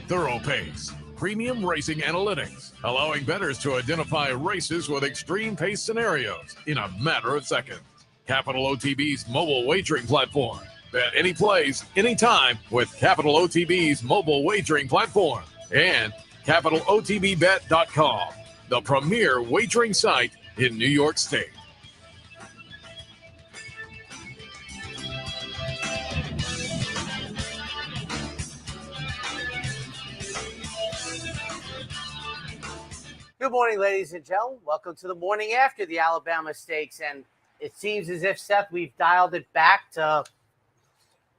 thorough pace, premium racing analytics, allowing bettors to identify races with extreme pace scenarios in a matter of seconds. Capital OTB's mobile wagering platform. Bet any place, anytime with Capital OTB's mobile wagering platform. And CapitalOTBBet.com, the premier wagering site in New York State. Good morning, ladies and gentlemen. Welcome to the morning after the Alabama Stakes. And it seems as if, Seth, we've dialed it back to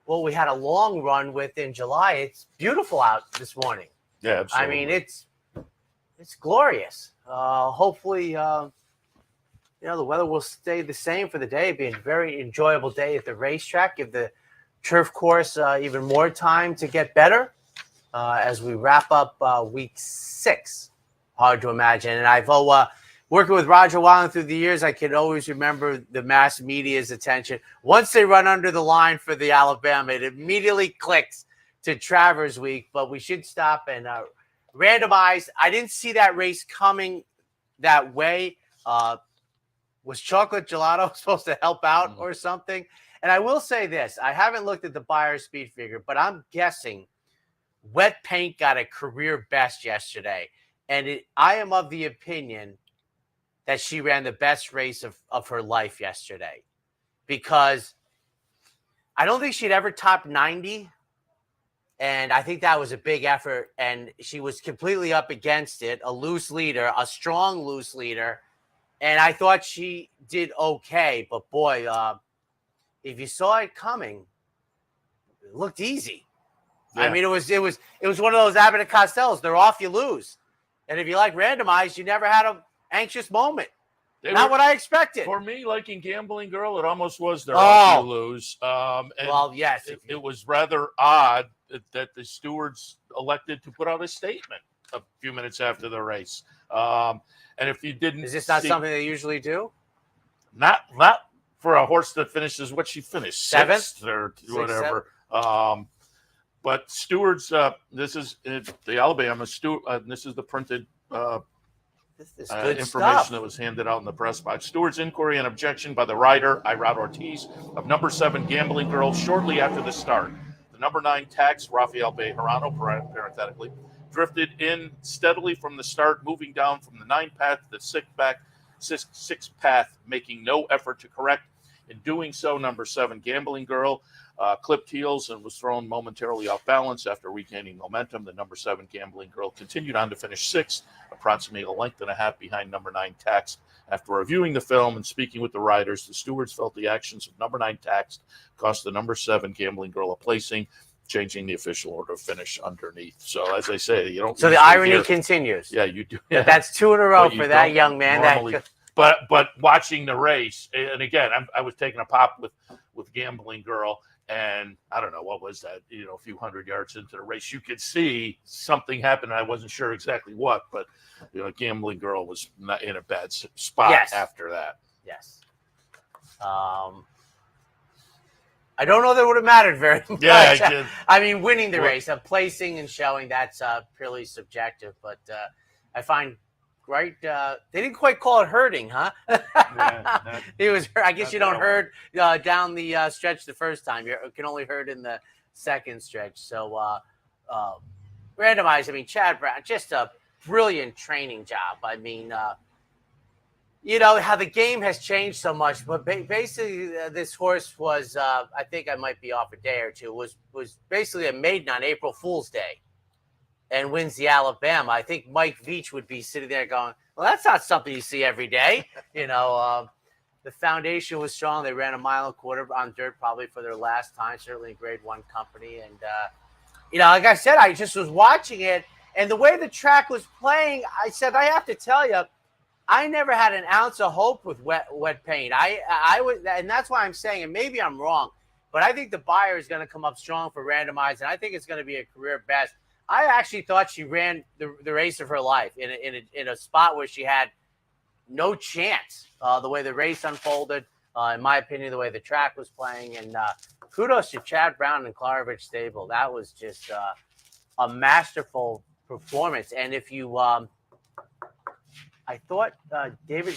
what we had a long run with in July. It's beautiful out this morning. Yeah, absolutely. I mean, it's glorious. Hopefully, the weather will stay the same for the day. It'll be a very enjoyable day at the racetrack. Give the turf course even more time to get better as we wrap up week 6. Hard to imagine. And I've working with Roger Weiland through the years, I can always remember the mass media's attention. Once they run under the line for the Alabama, it immediately clicks to Travers Week. But we should stop and randomize. I didn't see that race coming that way. Was Chocolate Gelato supposed to help out or something? And I will say this. I haven't looked at the Beyer speed figure, but I'm guessing Wet Paint got a career best yesterday. And I am of the opinion that she ran the best race of her life yesterday, because I don't think she'd ever topped 90. And I think that was a big effort. And she was completely up against it, a loose leader, a strong loose leader. And I thought she did okay. But boy, if you saw it coming, it looked easy. Yeah. I mean, it was one of those Abbott and Costellos. They're off, you lose. And if you like randomized, you never had an anxious moment. Not what I expected. For me, liking Gambling Girl, it almost was their off you lose. Well, yes. It was rather odd that the stewards elected to put out a statement a few minutes after the race. And if you didn't, is this not something they usually do? Not for a horse that finishes what she finished, 6th or whatever. But stewards, this is the Alabama steward. This is the printed information that was handed out in the press box. Steward's inquiry and objection by the rider, Irad Ortiz, of number 7 Gambling Girl, shortly after the start. The number 9 Tax, Rafael Bejarano, parenthetically, drifted in steadily from the start, moving down from the 9 path to the 6 path, making no effort to correct. In doing so, number 7 Gambling Girl clipped heels and was thrown momentarily off balance. After regaining momentum, the number 7 Gambling Girl continued on to finish 6th, approximately a length and a half behind number 9 Tax. After reviewing the film and speaking with the riders, the stewards felt the actions of number 9 Tax cost the number 7 Gambling Girl a placing, changing the official order of finish underneath. So, as I say, you don't. So the irony continues. Yeah, you do. Yeah. But that's 2 in a row for that young man. Normally, but watching the race, and again, I was taking a pop with Gambling Girl. And I don't know, what was that, a few hundred yards into the race, you could see something happen. I wasn't sure exactly what, but, Gambling Girl was not in a bad spot after that. Yes. I don't know that it would have mattered very much. Yeah, I mean, winning the race, placing and showing, that's purely subjective. But I find they didn't quite call it herding, huh? It was. I guess you don't herd down the stretch the first time. You can only herd in the second stretch. So randomized. I mean, Chad Brown, just a brilliant training job. I mean, how the game has changed so much. But basically, this horse was. I think I might be off a day or two. Was basically a maiden on April Fool's Day. And wins the Alabama. I think Mike Veach would be sitting there going, well, that's not something you see every day. The foundation was strong. They ran a 1.25 miles on dirt probably for their last time, certainly in Grade 1 company. And, like I said, I just was watching it. And the way the track was playing, I said, I have to tell you, I never had an ounce of hope with wet paint. I was, and that's why I'm saying, and maybe I'm wrong, but I think the Beyer is going to come up strong for randomized, and I think it's going to be a career best. I actually thought she ran the race of her life in a spot where she had no chance. The way the race unfolded, in my opinion, the way the track was playing, and kudos to Chad Brown and Klarovich Stable. That was just a masterful performance. And if you, I thought David,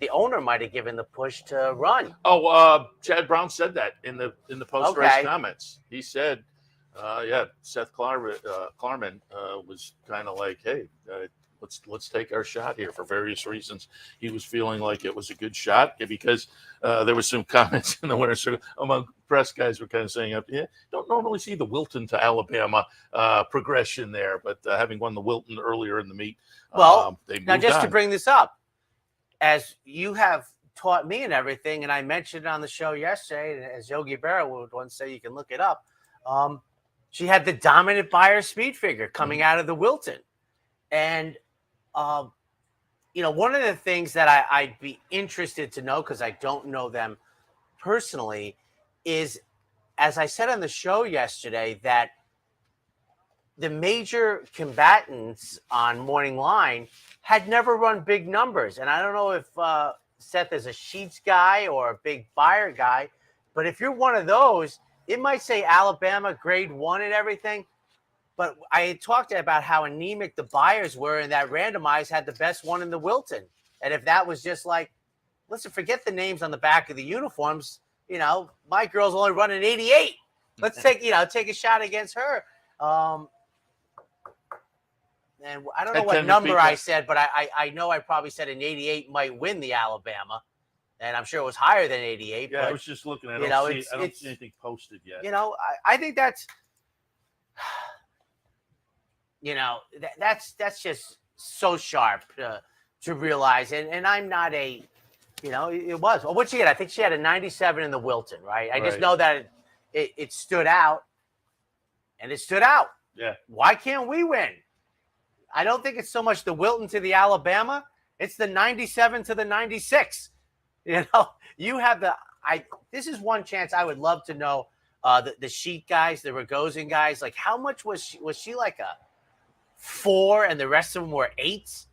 the owner might have given the push to run. Oh, Chad Brown said that in the post-race Okay. comments. He said, Seth Klarman was kind of like, hey, let's take our shot here for various reasons. He was feeling like it was a good shot because there was some comments in the winner's circle among press guys were kind of saying, don't normally see the Wilton to Alabama progression there, but having won the Wilton earlier in the meet, they moved now just on. to bring this up, as you have taught me and everything, and I mentioned on the show yesterday, and as Yogi Berra would once say, you can look it up. She had the dominant Beyer speed figure coming out of the Wilton. And, one of the things that I'd be interested to know, because I don't know them personally, is, as I said on the show yesterday, that the major combatants on Morning Line had never run big numbers. And I don't know if Seth is a Sheets guy or a big Beyer guy, but if you're one of those, it might say Alabama grade 1 and everything. But I had talked about how anemic the Beyers were, and that randomized had the best one in the Wilton. And if that was just like, listen, forget the names on the back of the uniforms. My girl's only running 88. Let's take a shot against her. And I don't know what number I said, but I know I probably said an 88 might win the Alabama. And I'm sure it was higher than 88. Yeah, but, I was just looking at it. I don't see anything posted yet. I think that's, that's just so sharp to realize. And I'm not it was. Well, what'd she get? I think she had a 97 in the Wilton, right? I just know that it stood out. And it stood out. Yeah. Why can't we win? I don't think it's so much the Wilton to the Alabama. It's the 97 to the 96. You have this is one chance I would love to know the Sheet guys, the Rogozin guys, like how much was she like a 4 and the rest of them were 8s?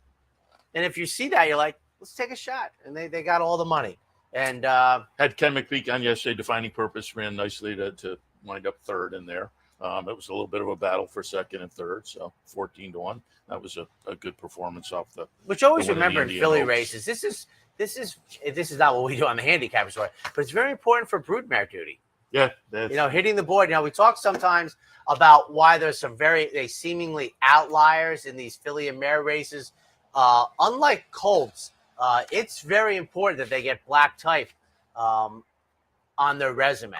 And if you see that, you're like, let's take a shot. And they got all the money. And had Ken McPeak on yesterday. Defining Purpose ran nicely to wind up third in there. It was a little bit of a battle for second and third, so 14-1. That was a good performance off the. Which always remember in Philly races, this is not what we do on the Handicappers Report, but it's very important for broodmare duty. Yeah, hitting the board. We talk sometimes about why there's some they seemingly outliers in these Philly and mare races. Unlike colts, it's very important that they get black type on their resume.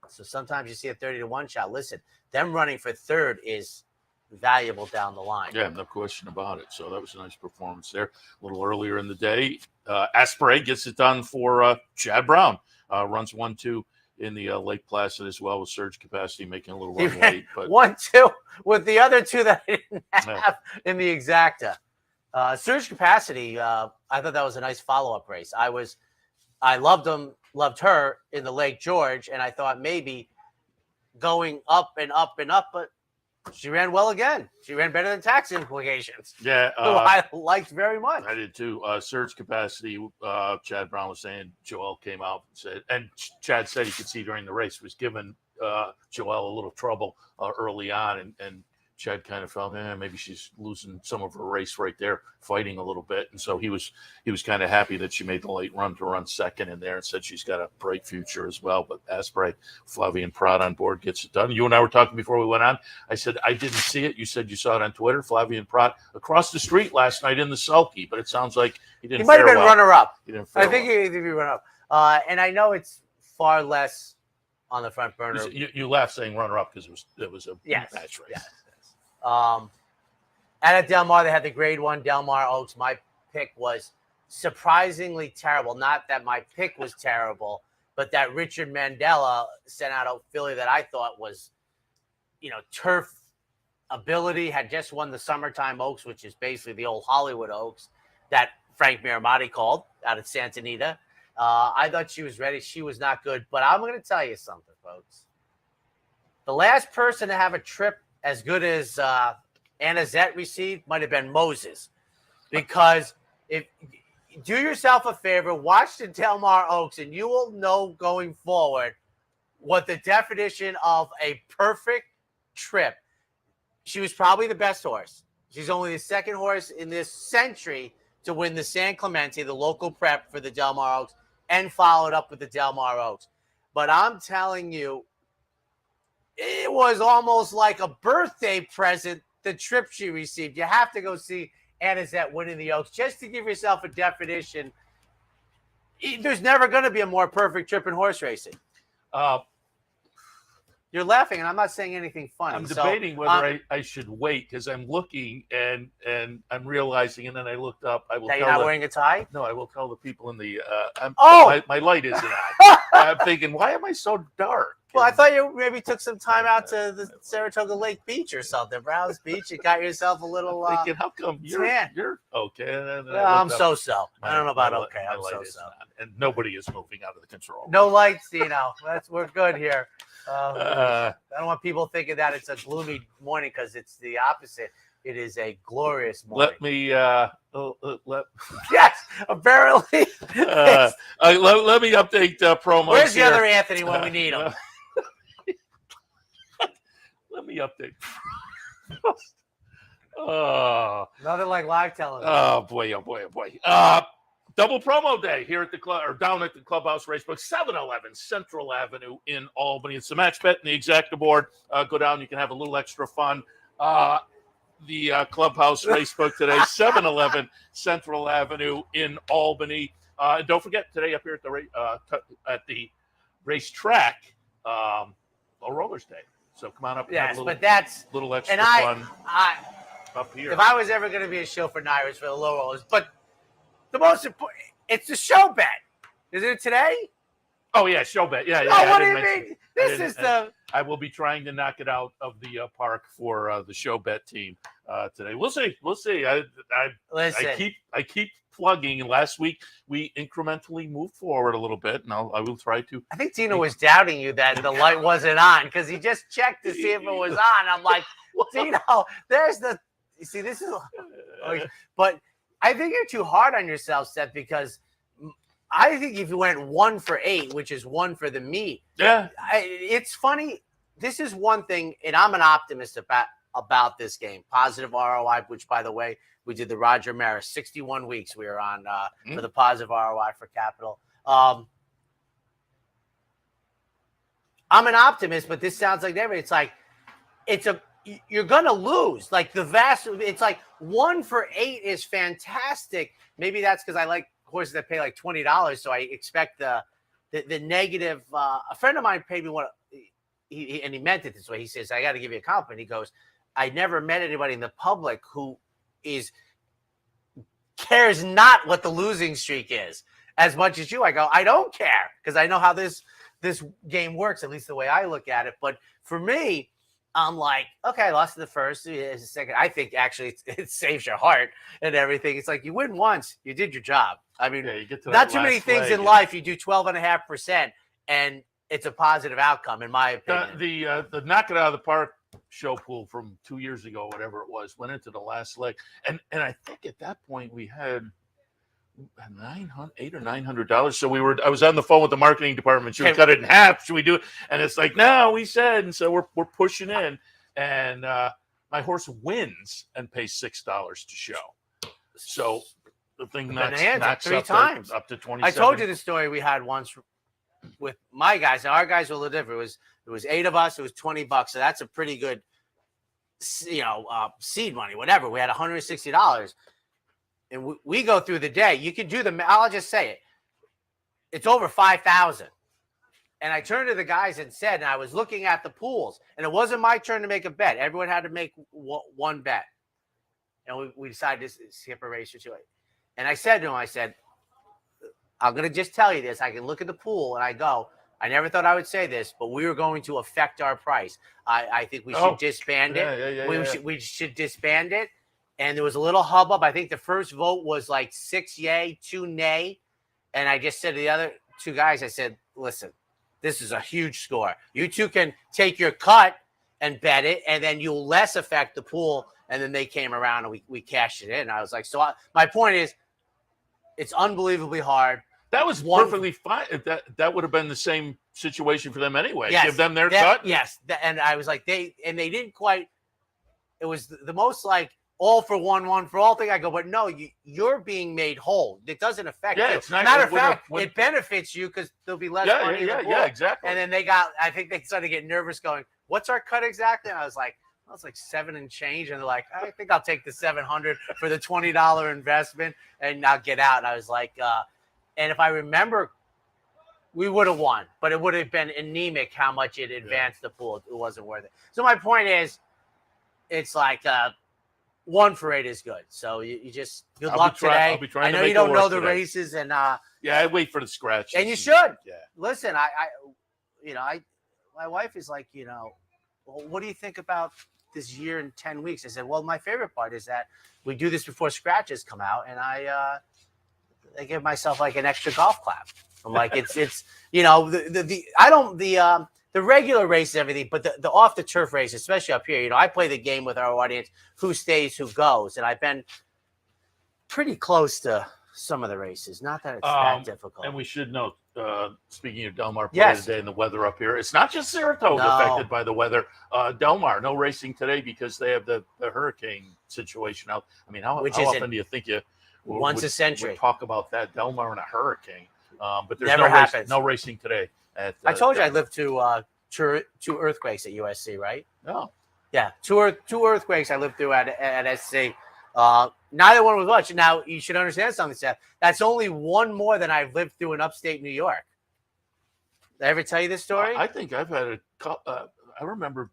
So sometimes you see a 30-1 shot. Listen, them running for third is valuable down the line. Yeah, no question about it. So that was a nice performance there. A little earlier in the day, Asprey gets it done for Chad Brown. Runs 1-2 in the Lake Placid as well with surge capacity, making a little run late. But 1-2 with the other 2 that I didn't have in the exacta. Surge capacity, I thought that was a nice follow-up race. I loved her in the Lake George, and I thought maybe going up and up and up, but she ran well again. She ran better than Tax Implications. Yeah. Who I liked very much. I did too. Surge capacity, Chad Brown was saying, Joel came out and said, and Chad said he could see during the race, was giving Joel a little trouble early on, and Chad kind of felt, maybe she's losing some of her race right there, fighting a little bit. And so he was kind of happy that she made the late run to run second in there and said she's got a bright future as well. But Asprey, Flavian Pratt on board gets it done. You and I were talking before we went on. I said, I didn't see it. You said you saw it on Twitter. Flavian Pratt across the street last night in the sulky, but it sounds like he didn't. He might have been runner-up. I think he runner-up. And I know it's far less on the front burner. You laughed saying runner-up because it was a match race. Yes. And at Del Mar, they had the grade 1 Del Mar Oaks. My pick was surprisingly terrible. Not that my pick was terrible, but that Richard Mandela sent out a filly that I thought was, turf ability, had just won the Summertime Oaks, which is basically the old Hollywood Oaks that Frank Miramati called out at Santa Anita. I thought she was ready. She was not good. But I'm going to tell you something, folks. The last person to have a trip as good as Anna Zett received might have been Moses, because if do yourself a favor, watch the Del Mar Oaks, and you will know going forward what the definition of a perfect trip. she was probably the best horse. She's only the second horse in this century to win the San Clemente, the local prep for the Del Mar Oaks, and followed up with the Del Mar Oaks. But I'm telling you, it was almost like a birthday present, the trip she received. You have to go see Anizette winning the Oaks just to give yourself a definition. There's never going to be a more perfect trip in horse racing. You're laughing, and I'm not saying anything funny. I'm debating whether I should wait because I'm looking and I'm realizing, and then I looked up. I will that tell you're not wearing a tie? No, I will tell the people in the. My light isn't on. I'm thinking, why am I so dark? Well, I thought you maybe took some time out to the Saratoga Lake Beach or something, Browns Beach. You got yourself a little. Thinking, how come you're okay? And then I'm so-so. I don't know about okay. I'm so-so. And nobody is moving out of the control. No lights, we're good here. I don't want people thinking that it's a gloomy morning because it's the opposite. It is a glorious morning. Let me Yes, apparently. Let me update promos. Where's the here. other Anthony when we need him? Let me update. Nothing like live television. Oh boy. Double promo day here at the club or down at the Clubhouse Racebook, 711 Central Avenue in Albany. It's the match bet and the exacta board. Go down, you can have a little extra fun. The Clubhouse Racebook today, 711 Central Avenue in Albany. And don't forget today up here at the racetrack, a rollers day. So come on up and have a little extra fun up here. If I was ever going to be a chauffeur Nyers for the low rollers, but the most important, it's the show bet. Is it today? Oh, yeah, show bet. Yeah. Oh, what do you mean? This is I will be trying to knock it out of the park for the show bet team today. We'll see. Listen. I keep plugging. Last week we incrementally moved forward a little bit, and I will try to. I think Dino was doubting you that the light wasn't on because he just checked to see if it was on. I'm like, Dino, there's the. You see, this is. But I think you're too hard on yourself, Seth, because I think if you went 1 for 8, which is 1 for the meet, it's funny. This is one thing, and I'm an optimist about this game. Positive ROI, which, by the way, we did the Roger Maris 61 weeks. We were on for the positive ROI for Capital. I'm an optimist, but this sounds like everything. It's like you're gonna lose. Like it's like 1 for 8 is fantastic. Maybe that's because I like horses that pay like $20, so I expect the negative. A friend of mine paid me one. And he meant it this way. He says, "I got to give you a compliment." He goes, "I never met anybody in the public who cares not what the losing streak is as much as you." I go, "I don't care because I know how this game works, at least the way I look at it." But for me, I'm like, okay, I lost to the first, the second. I think actually it saves your heart and everything. It's like you win once, you did your job. I mean, you get to not too many things in life you do 12.5%, and it's a positive outcome, in my opinion. The knock it out of the park show pool from 2 years ago, whatever it was, went into the last leg, and I think at that point we had $800 or $900. So I was on the phone with the marketing department. Should we cut it in half? Should we do it? And it's like, no, we said. And so we're pushing in. And my horse wins and pays $6 to show. So the thing knocks three times up to 27. I told you the story we had once with my guys. Now our guys were a little different. It was 8 of us. It was $20. So that's a pretty good, seed money, whatever. We had $160. And we go through the day. You can do I'll just say it. It's over 5,000. And I turned to the guys and said, and I was looking at the pools, and it wasn't my turn to make a bet. Everyone had to make one bet. And we decided to skip a race or two. And I said to him, I'm going to just tell you this. I can look at the pool and I never thought I would say this, but we were going to affect our price. I think we should disband it. We should disband it. And there was a little hubbub. I think the first vote was like 6 yay, 2 nay. And I just said to the other 2 guys, I said, listen, this is a huge score. You 2 can take your cut and bet it, and then you'll less affect the pool. And then they came around and we cashed it in. I was like, my point is, it's unbelievably hard. That was perfectly fine. That would have been the same situation for them anyway. Yes, give them their cut. Yes. And I was like, they didn't quite. it was the most like all for one for all thing. I go, but no, you're being made whole. It doesn't affect you. It's not, matter of fact, it benefits you because there'll be less money. Yeah, exactly. And then I think they started getting nervous going, what's our cut exactly? And I was like, well, it's like 7 and change. And they're like, I think I'll take the $700 for the $20 investment and I'll get out. And I was like, and if I remember, we would have won, but it would have been anemic how much it advanced the pool. It wasn't worth it. So my point is, it's like 1 for 8 is good. So you just good luck today. I know you don't know the races, and I wait for the scratch. And you should. Yeah. Listen, my wife is like, well, what do you think about this year in 10 weeks? I said, well, my favorite part is that we do this before scratches come out, and I give myself like an extra golf clap. I'm like, it's the regular races, everything, but the off the turf race, especially up here, I play the game with our audience, who stays, who goes. And I've been pretty close to some of the races. Not that it's that difficult. And we should note, speaking of Del Mar play today and the weather up here, it's not just Saratoga affected by the weather. Del Mar, no racing today because they have the hurricane situation out. I mean, how often do you think once a century would talk about that, Del Mar and a hurricane? But there's no racing today. I told you I lived through 2 earthquakes at USC, right? No. Yeah, two earthquakes I lived through at SC. Neither one was much. Now, you should understand something, Seth. That's only one more than I've lived through in upstate New York. Did I ever tell you this story? I think I've had I remember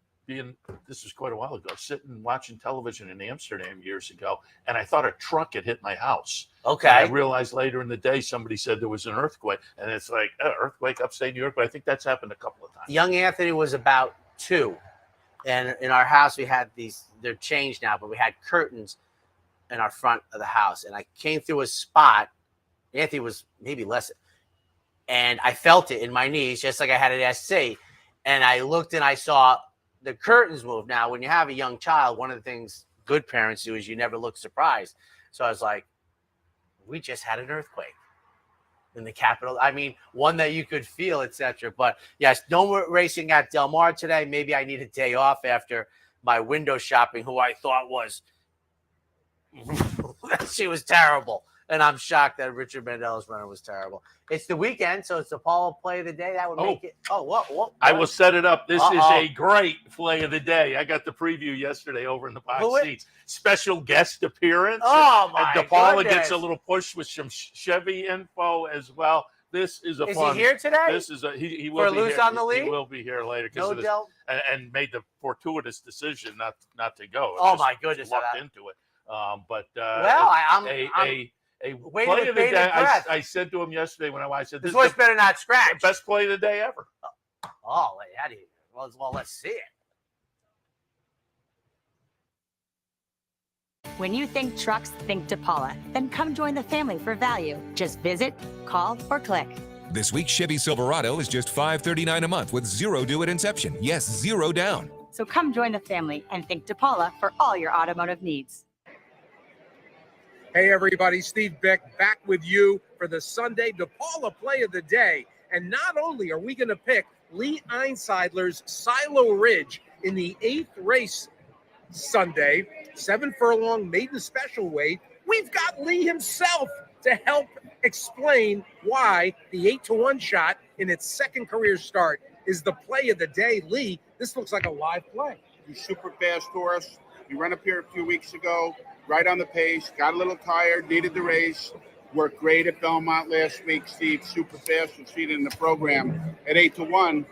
this was quite a while ago, sitting watching television in Amsterdam years ago, and I thought a truck had hit my house. Okay. And I realized later in the day somebody said there was an earthquake, and it's like earthquake upstate New York, but I think that's happened a couple of times. Young Anthony was about 2, and in our house we had these. They're changed now, but we had curtains in our front of the house, and I came through a spot. Anthony was maybe less, and I felt it in my knees, just like I had at SC, and I looked and I saw the curtains move. Now, when you have a young child, one of the things good parents do is you never look surprised. So I was like, we just had an earthquake in the capital. I mean, one that you could feel, etc. But yes, no more racing at Del Mar today. Maybe I need a day off after my window shopping, who I thought was, she was terrible. And I'm shocked that Richard Mandela's runner was terrible. It's the weekend, so it's the Apollo play of the day. That would make it. Oh, what? I will set it up. This is a great play of the day. I got the preview yesterday over in the box seats. Special guest appearance. Oh, my And DePaula goodness. gets a little push with some Chevy info as well. This is a fun. Is he here today? This is he will be loose here. on the lead? He will be here later and made the fortuitous decision not to go. Oh, my goodness. Lucked into it. But a play of the day. I said to him yesterday when I said this voice better not scratch. The best play of the day ever. Oh, how do you? Well, let's see it. When you think trucks, think DePaula. Then come join the family for value. Just visit, call, or click. This week's Chevy Silverado is just $539 a month with 0 due at inception. Yes, 0 down. So come join the family and think DePaula for all your automotive needs. Hey everybody, Steve Beck back with you for the Sunday DePaula play of the day. And not only are we going to pick Lee Einseidler's Silo Ridge in the 8th race Sunday, 7 furlong maiden special weight, we've got Lee himself to help explain why the 8-1 shot in its second career start is the play of the day. Lee, this looks like a live play. He's super fast horse. He ran up here a few weeks ago. Right on the pace, got a little tired, needed the race, worked great at Belmont last week. Steve, super fast, was feeding in the program. At 8-1,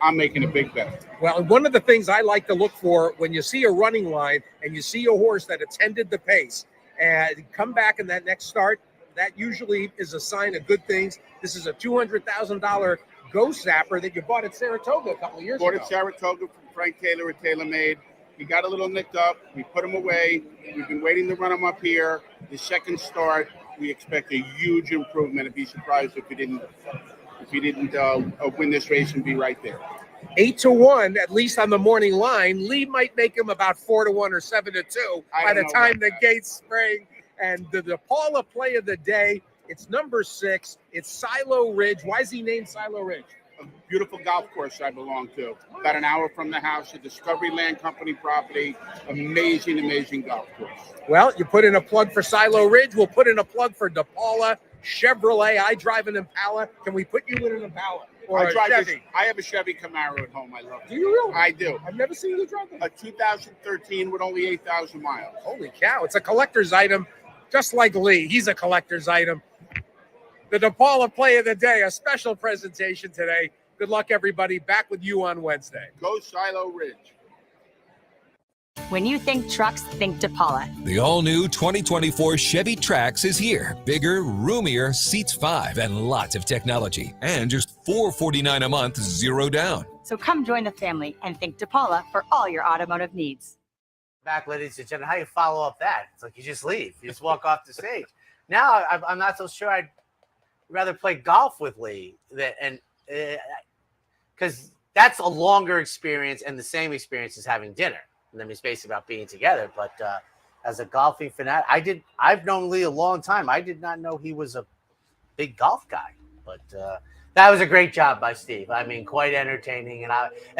I'm making a big bet. Well, one of the things I like to look for when you see a running line and you see a horse that attended the pace and come back in that next start, that usually is a sign of good things. This is a $200,000 ghost zapper that you bought at Saratoga a couple of years ago. Bought at Saratoga from Frank Taylor at TaylorMade. He got a little nicked up. We put him away. We've been waiting to run him up here. His second start, we expect a huge improvement. I'd be surprised if he didn't win this race and be right there. 8-1, at least on the morning line. Lee might make him about 4-1 or 7-2 by the time the gates spring. And the DePaula play of the day, it's number 6. It's Silo Ridge. Why is he named Silo Ridge? a beautiful golf course I belong to. About an hour from the house, a Discovery Land Company property. Amazing, amazing golf course. Well, you put in a plug for Silo Ridge. We'll put in a plug for DePaula Chevrolet. I drive an Impala. Can we put you in an Impala or a Chevy? I have a Chevy Camaro at home. I love it. Do you really? I do. I've never seen you drive one. A 2013 with only 8,000 miles. Holy cow. It's a collector's item, just like Lee. He's a collector's item. The DePaula Play of the Day, a special presentation today. Good luck, everybody. Back with you on Wednesday. Go Silo Ridge. When you think trucks, think DePaula. The all-new 2024 Chevy Trax is here. Bigger, roomier, seats 5, and lots of technology. And just $449 a month, 0 down. So come join the family and think DePaula for all your automotive needs. Back, ladies and gentlemen, how you follow up that? It's like you just leave. You just walk off the stage. Now, I'm not so sure I'd rather play golf with Lee because that's a longer experience and the same experience as having dinner. And then it's basically about being together. But as a golfing fanatic, I've known Lee a long time. I did not know he was a big golf guy. But that was a great job by Steve. I mean, quite entertaining. And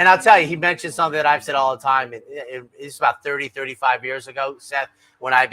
I'll tell you, he mentioned something that I've said all the time. It's about 30, 35 years ago, Seth, when I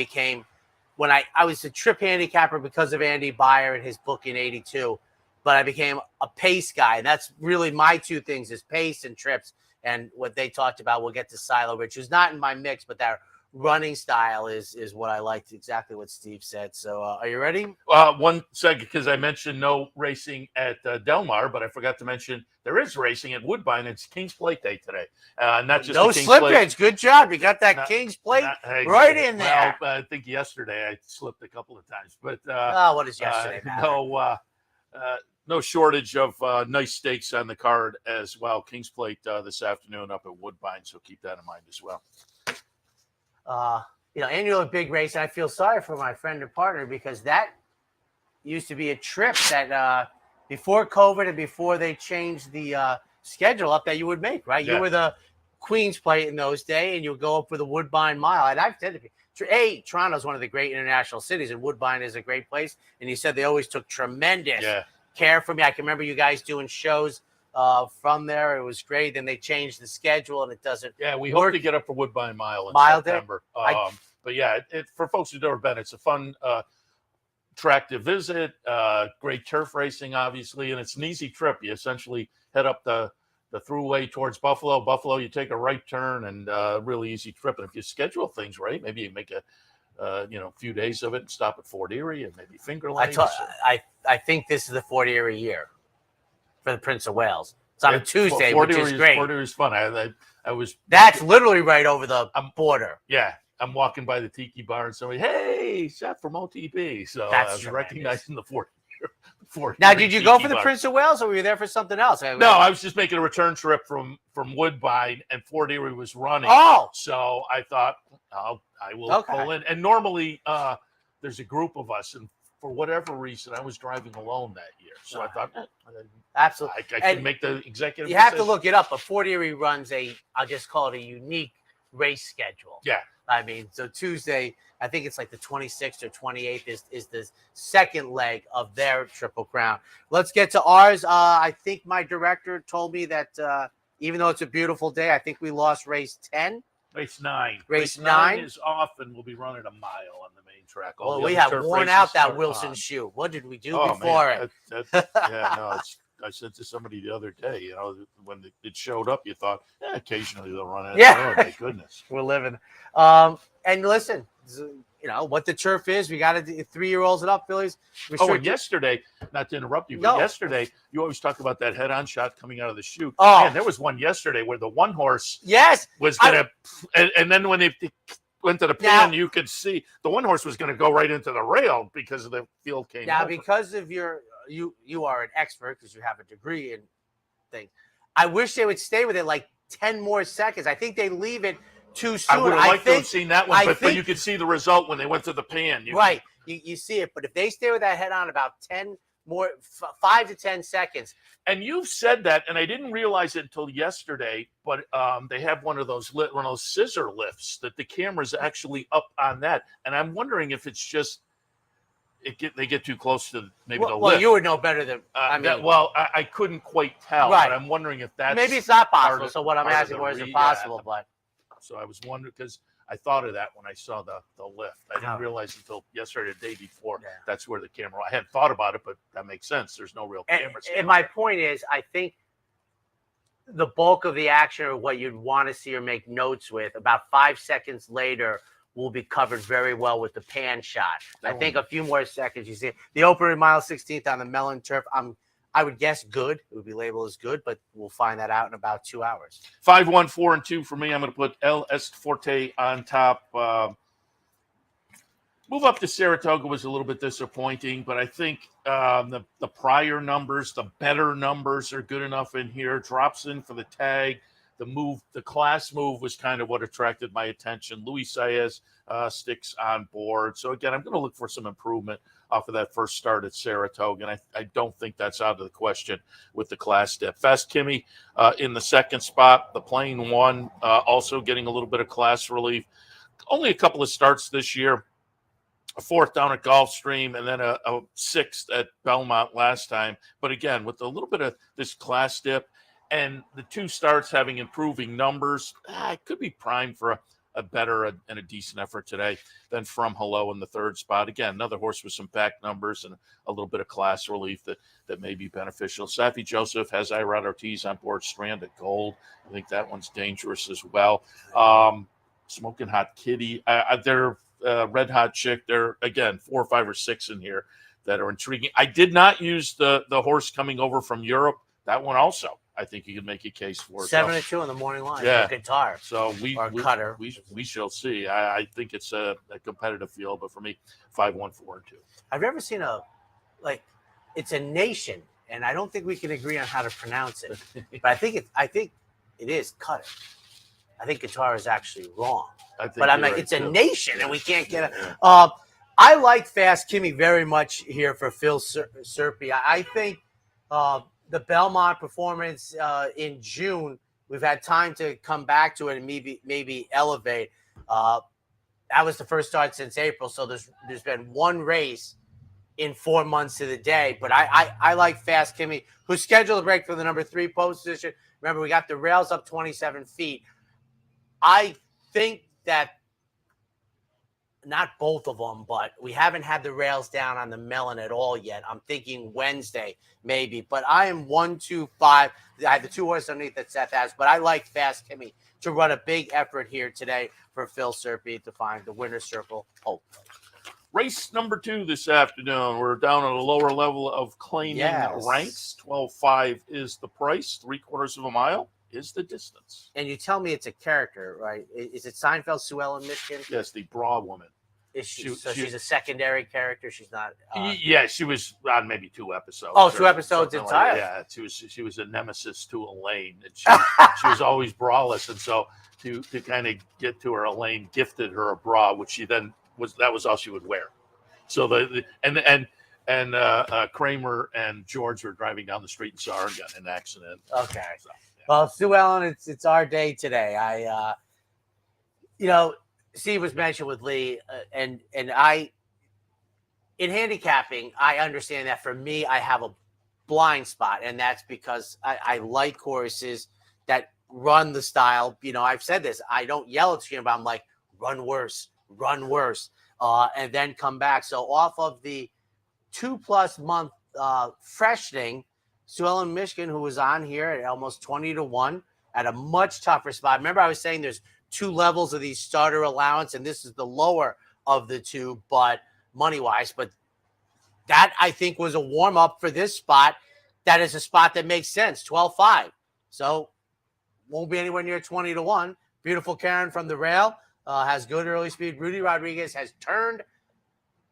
was a trip handicapper because of Andy Beyer and his book in 82. But I became a pace guy. And that's really my two things is pace and trips. And what they talked about, we'll get to Silo Ridge, who's not in my mix, but that running style is what I liked, exactly what Steve said. So are you ready? 1 second, because I mentioned no racing at Del Mar, but I forgot to mention there is racing at Woodbine. It's King's Plate Day today. Not just no King's slippage. Good job. You got that King's Plate right in there. Well, I think yesterday I slipped a couple of times. But what is yesterday matter? No shortage of nice steaks on the card as well. King's Plate this afternoon up at Woodbine, so keep that in mind as well. Annual big race. And I feel sorry for my friend and partner because that used to be a trip that before COVID and before they changed the schedule up that you would make, right? Yeah. You were the Queen's Plate in those days, and you would go up for the Woodbine Mile. And I've said Toronto's one of the great international cities, and Woodbine is a great place. And he said they always took tremendous care for me. I can remember you guys doing shows from there. It was great. Then they changed the schedule, and it doesn't. Yeah, we hope to get up for Woodbine Mile in September. But yeah, for folks who've never been, it's a fun track to visit. Great turf racing, obviously, and it's an easy trip. You essentially head up the throughway towards Buffalo. Buffalo, you take a right turn, and really easy trip. And if you schedule things right, maybe you make a few days of it and stop at Fort Erie and maybe Finger Lakes. I think this is the Fort Erie year for the Prince of Wales. It's on a Tuesday, Fort which Erie is great. Fort Erie's fun. I was. That's literally right over the border. Yeah, I'm walking by the Tiki Bar and somebody, hey, Seth from OTB. So I was recognizing the Fort. Now, did you go for the Prince of Wales, or were you there for something else? No, I was just making a return trip from Woodbine, and Fort Erie was running. Oh, so I thought I will pull in. And normally there's a group of us, and for whatever reason, I was driving alone that year. So I thought, absolutely, I should make the executive. You have to look it up, but Fort Erie runs I'll just call it a unique race schedule. Yeah. I mean, so Tuesday, I think it's like the 26th or 28th is the second leg of their Triple Crown. Let's get to ours. I think my director told me that even though it's a beautiful day, I think we lost race 10. Race 9. Race 9 is off, and we'll be running a mile on the main track. Well, we have worn out that Wilson shoe. What did we do before it? I said to somebody the other day, when it showed up, you thought, occasionally they'll run out. Yeah. Oh, my goodness. We're living. And listen, what the turf is. We got to 3-year-olds and up, Phillies. And yesterday, not to interrupt you, but yesterday, you always talk about that head-on shot coming out of the chute. Oh. Man, there was one yesterday where the one horse was going to – and then when they went to the pan, you could see the one horse was going to go right into the rail because of the field came over. Because of you are an expert because you have a degree in things. I wish they would stay with it like 10 more seconds. I think they leave it too soon. I would have liked to have seen that one, but you could see the result when they went to the pan. You see it. But if they stay with that head on about 5 to 10 seconds. And you've said that, and I didn't realize it until yesterday, but they have one of those scissor lifts that the camera's actually up on that. And I'm wondering if it's just they get too close to maybe the Well, lift. you would know better than I mean. I couldn't quite tell, Right. but I'm wondering if that's maybe it's not part possible. of- So what I'm part of asking the for is it re- possible? yeah. But So I was wondering because I thought of that when I saw the lift. I didn't Oh. realize until yesterday, the day before, Yeah. that's where the camera. I hadn't thought about it, but that makes sense. There's no real cameras. and my point is, I think the bulk of the action, or what you'd want to see or make notes with, about 5 seconds later, will be covered very well with the pan shot. I think a few more seconds. You see the opener mile 16th on the melon turf. I would guess good. It would be labeled as good, but we'll find that out in about 2 hours. 5, 1, 4, and 2 for me. I'm going to put El Forte on top. Move up to Saratoga was a little bit disappointing, but I think the prior numbers, the better numbers are good enough in here. Drops in for the tag. The class move was kind of what attracted my attention. Luis Saez sticks on board. So again, I'm going to look for some improvement off of that first start at Saratoga, and I don't think that's out of the question with the class dip. Fast Kimmy in the second spot. The Plain one also getting a little bit of class relief. Only a couple of starts this year. A fourth down at Gulfstream, and then a sixth at Belmont last time. But again, with a little bit of this class dip and the 2 starts having improving numbers, it could be primed for a better and a decent effort today than From Hello in the third spot. Again, another horse with some back numbers and a little bit of class relief that may be beneficial. Safi Joseph has Irad Ortiz on board, Stranded Gold. I think that one's dangerous as well. Smoking Hot Kitty. They're Red Hot Chick. There again 4 or 5 or 6 in here that are intriguing. I did not use the horse coming over from Europe. That one also, I think you could make a case for. 7-2 in the morning line. Yeah. Guitar. So Cutter. we shall see. I think it's a competitive field, but for me, 5, 1, 4, and 2. I've never seen it's a nation, and I don't think we can agree on how to pronounce it. But I think it is Cutter. I think Guitar is actually wrong. But I'm like, it's a nation, and we can't get it. I like Fast Kimmy very much here for Phil Serpy. I think the Belmont performance in June, we've had time to come back to it and maybe elevate. That was the first start since April, so there's been 1 race in 4 months to the day. But I like Fast Kimmy, who's scheduled to break for the number 3 position. Remember, we got the rails up 27 feet. I think that not both of them, but we haven't had the rails down on the melon at all yet. I'm thinking Wednesday, maybe. But I am 1, 2, 5. I have the 2 horses underneath that Seth has, but I like Fast Kimmy to run a big effort here today for Phil Serpy to find the winner's circle, hopefully. Race number 2 this afternoon. We're down at a lower level of claiming ranks. 12.5 is the price. 3/4 of a mile is the distance. And you tell me it's a character, right? Is it Seinfeld, Sue Ellen Michigan? Yes, the bra woman. Is she's a secondary character? She's not. Yeah, she was on maybe 2 episodes. Oh, 2 episodes entirely. Yeah, she was a nemesis to Elaine, and she was always braless, and so to kind of get to her, Elaine gifted her a bra, which she then that was all she would wear. So Kramer and George were driving down the street and saw her and got in an accident. Okay. So, yeah. Well, Sue Ellen, it's our day today. Steve was mentioned with Lee, and I, in handicapping, I understand that for me, I have a blind spot, and that's because I like horses that run the style. I've said this. I don't yell at the screen, but I'm like, run worse, and then come back. So off of the 2+ month freshening, Sue Ellen Michigan, who was on here at almost 20-1 at a much tougher spot. Remember, I was saying there's 2 levels of these starter allowance, and this is the lower of the 2, but money-wise. But that, I think, was a warm-up for this spot. That is a spot that makes sense, 12.5. So won't be anywhere near 20-1. Beautiful Karen from the rail has good early speed. Rudy Rodriguez has turned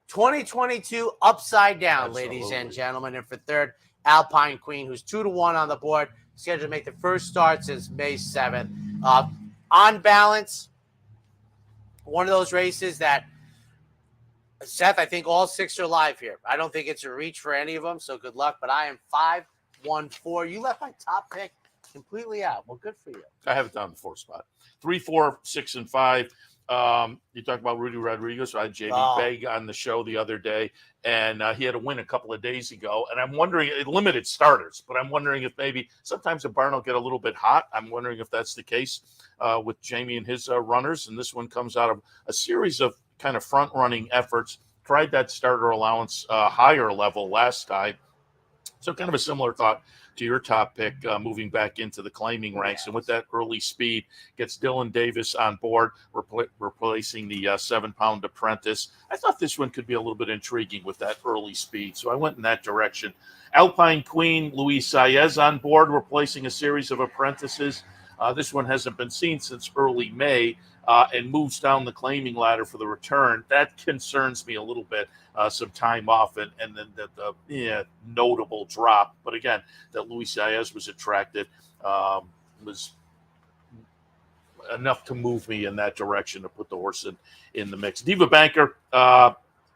2022 upside down, Absolutely. Ladies and gentlemen. And for third, Alpine Queen, who's 2-1 on the board, scheduled to make the first start since May 7th. On balance, one of those races that, Seth, I think all 6 are live here. I don't think it's a reach for any of them, so good luck. But I am 5-1-4. You left my top pick completely out. Well, good for you. I have it down in the 4th spot. 3, 4, 6, and 5. You talked about Rudy Rodriguez. So I had JB Begg on the show the other day, and he had a win a couple of days ago. And I'm wondering, limited starters, but I'm wondering if maybe sometimes a barn will get a little bit hot. I'm wondering if that's the case with Jamie and his runners. And this one comes out of a series of kind of front running efforts. Tried that starter allowance higher level last time. So kind of a similar thought to your top pick, moving back into the claiming ranks. And with that early speed, gets Dylan Davis on board, replacing the 7-pound apprentice. I thought this one could be a little bit intriguing with that early speed, so I went in that direction. Alpine Queen, Luis Saez on board, replacing a series of apprentices. This one hasn't been seen since early May, and moves down the claiming ladder for the return. That concerns me a little bit. Some time off and then the notable drop. But again, that Luis Saez was attracted was enough to move me in that direction to put the horse in the mix. Diva Banker,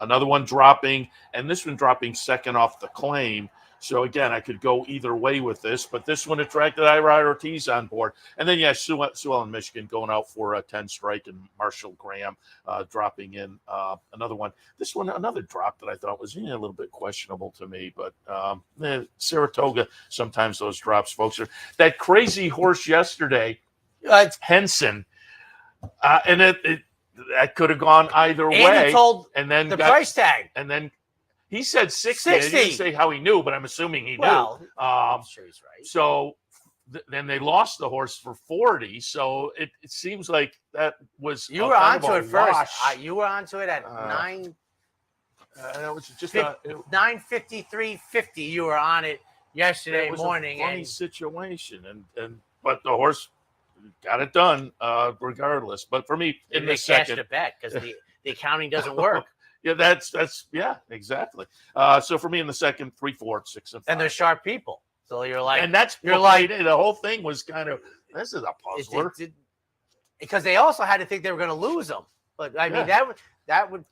another one dropping, and this one dropping second off the claim. So again, I could go either way with this, but this one attracted Irad Ortiz on board. And then, Sue Ellen Michigan going out for a 10 strike, and Marshall Graham dropping in another one. This one, another drop that I thought was a little bit questionable to me, but Saratoga, sometimes those drops, folks, are that crazy horse yesterday, Henson, and that could have gone either way. Told and then the price tag. And then he said 60. I didn't say how he knew, but I'm assuming he knew. I'm sure he's right. So then they lost the horse for 40. So it seems like that was you were onto it first. You were onto it at 9. That was just 9:53:50. You were on it yesterday morning. Funny situation, and but the horse got it done regardless. But for me, in the second, cashed a bet because the accounting doesn't work. Yeah, that's exactly. So for me in the second, 3, 4, 6, and 5. And they're sharp people. So you're like, and the whole thing was kind of, this is a puzzler. Because they also had to think they were going to lose them. But I mean, that would.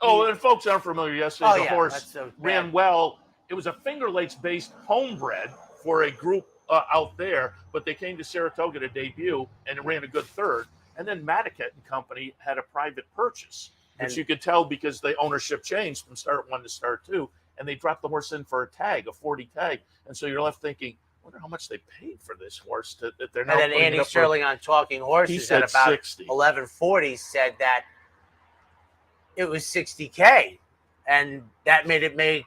And folks aren't familiar. Yesterday, the horse ran well. It was a Finger Lakes based homebred for a group out there, but they came to Saratoga to debut and it ran a good third. And then Madicat and Company had a private purchase. Which you could tell because the ownership changed from start 1 to start 2, and they dropped the horse in for a tag, a 40 tag. And so you're left thinking, I wonder how much they paid for this horse that they're now. And then Andy Sterling on Talking Horses at about 11:40 said that it was $60K, and that made it make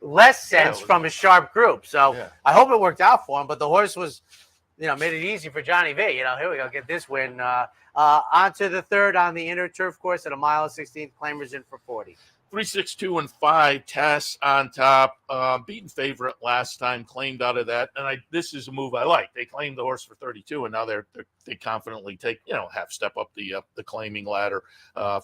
less sense from a sharp group. So I hope it worked out for him. But the horse was, made it easy for Johnny V. Here we go, get this win. On to the third on the inner turf course at 1:16. Claimers in for 40. 3, 6, 2, and 5. Tess on top, beaten favorite last time, claimed out of that, and this is a move I like. They claimed the horse for 32, and now they confidently take half step up the claiming ladder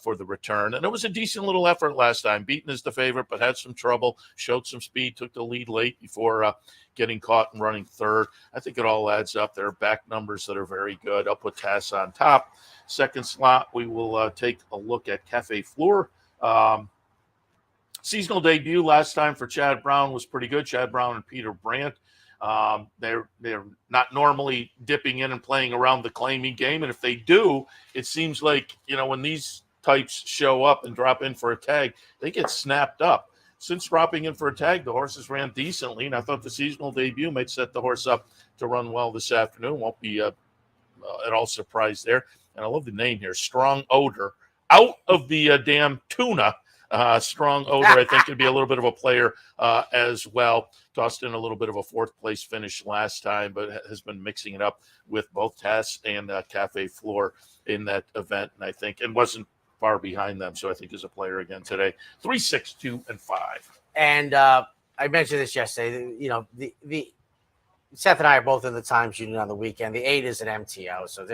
for the return. And it was a decent little effort last time. Beaten as the favorite, but had some trouble. Showed some speed. Took the lead late before getting caught and running third. I think it all adds up. There are back numbers that are very good. I'll put Tess on top. Second slot, we will take a look at Cafe Fleur. Seasonal debut last time for Chad Brown was pretty good. Chad Brown and Peter Brandt. They're not normally dipping in and playing around the claiming game, and if they do, it seems like when these types show up and drop in for a tag, they get snapped up. Since dropping in for a tag, the horses ran decently, and I thought the seasonal debut might set the horse up to run well this afternoon. Won't be at all surprised there. And I love the name here, Strong Odor. Out of the damn tuna. Strong Odor, I think, could be a little bit of a player as well. Tossed in a little bit of a fourth-place finish last time, but has been mixing it up with both Tess and Cafe Fleur in that event, and I think, and wasn't far behind them, so I think is a player again today. 3, 6, 2, and 5. And I mentioned this yesterday. The Seth and I are both in the Times Union on the weekend. The 8 is an MTO, so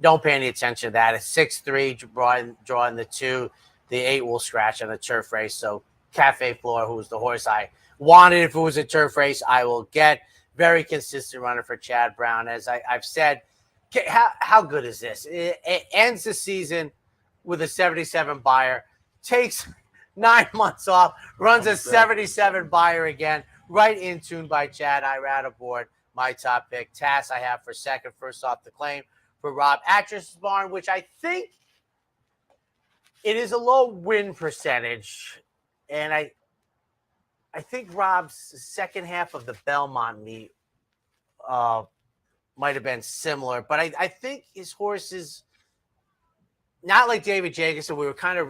don't pay any attention to that. It's 6-3, drawing the 2. The 8 will scratch on a turf race. So Cafe Fleur, who was the horse I wanted if it was a turf race, I will get. Very consistent runner for Chad Brown. As I've said, how good is this? It ends the season with a 77 buyer, takes 9 months off, runs a 77 buyer again, right in tune by Chad. Irad aboard. My top pick. Tass I have for second, first off the claim for Rob Atris's barn, which I think It is a low win percentage, and I think Rob's second half of the Belmont meet might have been similar, but I think his horse is not like David Jacobson. We were kind of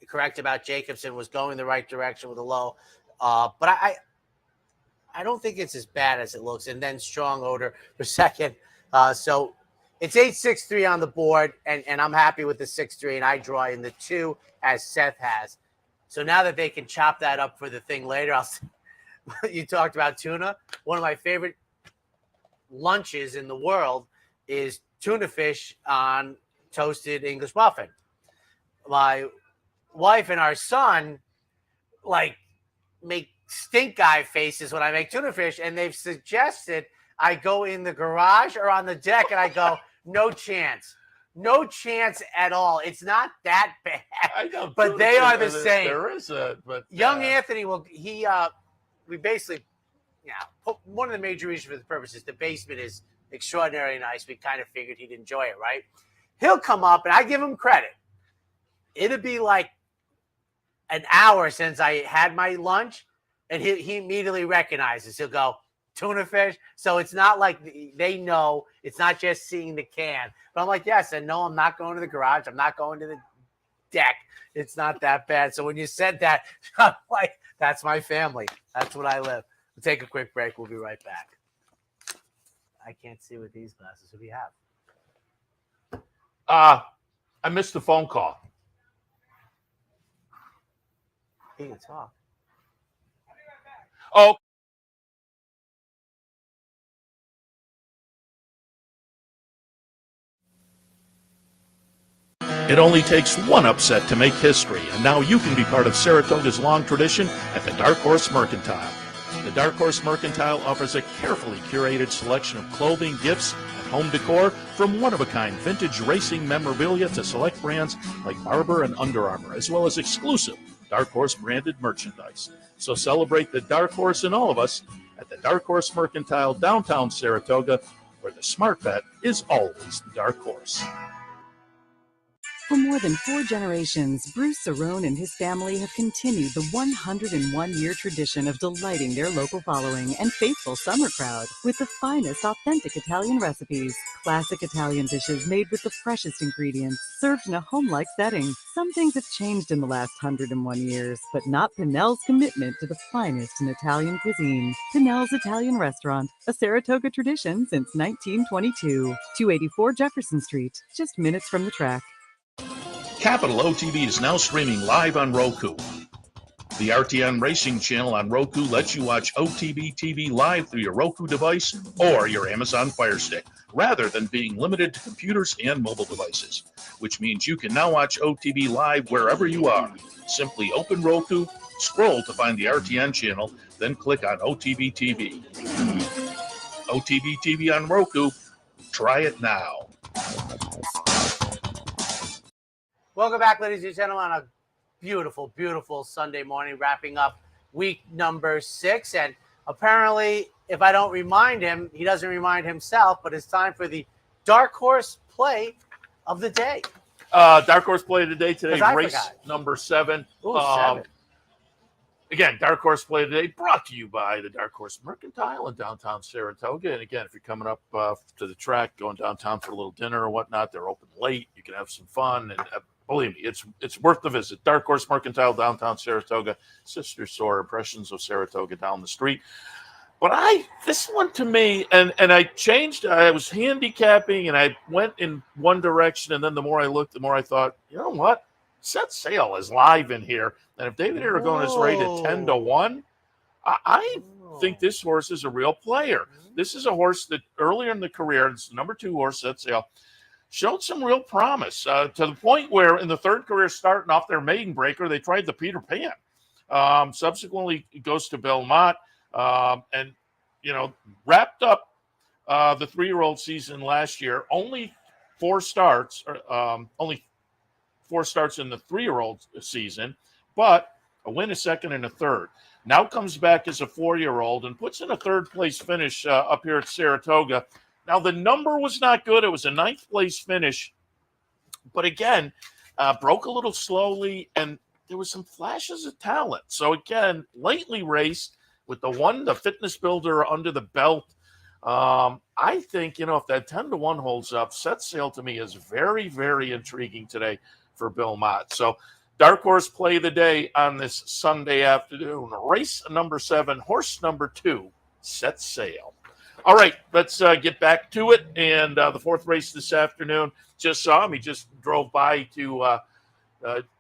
correct about Jacobson was going the right direction with a low, but I don't think it's as bad as it looks. And then Strong Odor for second. So it's 8-6-3 on the board, and I'm happy with the 6-3, and I draw in the 2 as Seth has. So now that they can chop that up for the thing later, you talked about tuna. One of my favorite lunches in the world is tuna fish on toasted English muffin. My wife and our son make stink eye faces when I make tuna fish, and they've suggested I go in the garage or on the deck, and I go, no chance at all. It's not that bad. I know, but they are the same. There is young Anthony we basically, one of the major reasons for the purpose is the basement is extraordinarily nice. We kind of figured he'd enjoy it, right? He'll come up, and I give him credit. It'll be like an hour since I had my lunch, and he immediately recognizes. He'll go, tuna fish. So it's not like they know. It's not just seeing the can. But I'm like, yes, and no, I'm not going to the garage. I'm not going to the deck. It's not that bad. So when you said that, I'm like, that's my family. That's what I live. We'll take a quick break. We'll be right back. I can't see with these glasses. What do you have? I missed the phone call. He can talk. Oh. It only takes one upset to make history, and now you can be part of Saratoga's long tradition at the Dark Horse Mercantile. The Dark Horse Mercantile offers a carefully curated selection of clothing, gifts, and home decor from one-of-a-kind vintage racing memorabilia to select brands like Barber and Under Armour, as well as exclusive Dark Horse branded merchandise. So celebrate the Dark Horse in all of us at the Dark Horse Mercantile, downtown Saratoga, where the smart bet is always the Dark Horse. For more than 4 generations, Bruce Cerrone and his family have continued the 101-year tradition of delighting their local following and faithful summer crowd with the finest authentic Italian recipes. Classic Italian dishes made with the freshest ingredients, served in a home-like setting. Some things have changed in the last 101 years, but not Pinnell's commitment to the finest in Italian cuisine. Pinnell's Italian Restaurant, a Saratoga tradition since 1922. 284 Jefferson Street, just minutes from the track. Capital OTB is now streaming live on Roku. The RTN Racing channel on Roku lets you watch OTB TV live through your Roku device or your Amazon Fire Stick, rather than being limited to computers and mobile devices, which means you can now watch OTB live wherever you are. Simply open Roku, scroll to find the RTN channel, then click on OTB TV. OTB TV on Roku. Try it now. Welcome back, ladies and gentlemen, on a beautiful, beautiful Sunday morning, wrapping up week number 6. And apparently, if I don't remind him, he doesn't remind himself, but it's time for the Dark Horse play of the day. Dark Horse play of the day today, race number 7. Ooh, 7. Again, Dark Horse play of the day brought to you by the Dark Horse Mercantile in downtown Saratoga. And again, if you're coming up to the track, going downtown for a little dinner or whatnot, they're open late. You can have some fun. And believe me, it's worth the visit. Dark Horse Mercantile, downtown Saratoga, sister store, impressions of Saratoga down the street. But this one to me, and I changed. I was handicapping, and I went in one direction, and then the more I looked, the more I thought, you know what? Set Sail is live in here, and if David Aragon is rated 10-1, I think this horse is a real player. This is a horse that earlier in the career, it's the number 2 horse, Set Sail, showed some real promise to the point where in the third career starting off their maiden breaker, they tried the Peter Pan. Subsequently, it goes to Belmont and, wrapped up the 3-year-old season last year. Only 4 starts, only 4 starts in the 3-year-old season, but a win, a second, and a third. Now comes back as a 4-year-old and puts in a 3rd place finish up here at Saratoga. Now, the number was not good. It was a 9th place finish. But again, broke a little slowly, and there was some flashes of talent. So again, lately raced with the fitness builder under the belt. I think, if that 10-1 holds up, Set Sail to me is very, very intriguing today for Bill Mott. So dark horse play of the day on this Sunday afternoon. Race number 7, horse number 2, Set Sail. All right, let's get back to it. And the 4th race this afternoon, just saw him. He just drove by to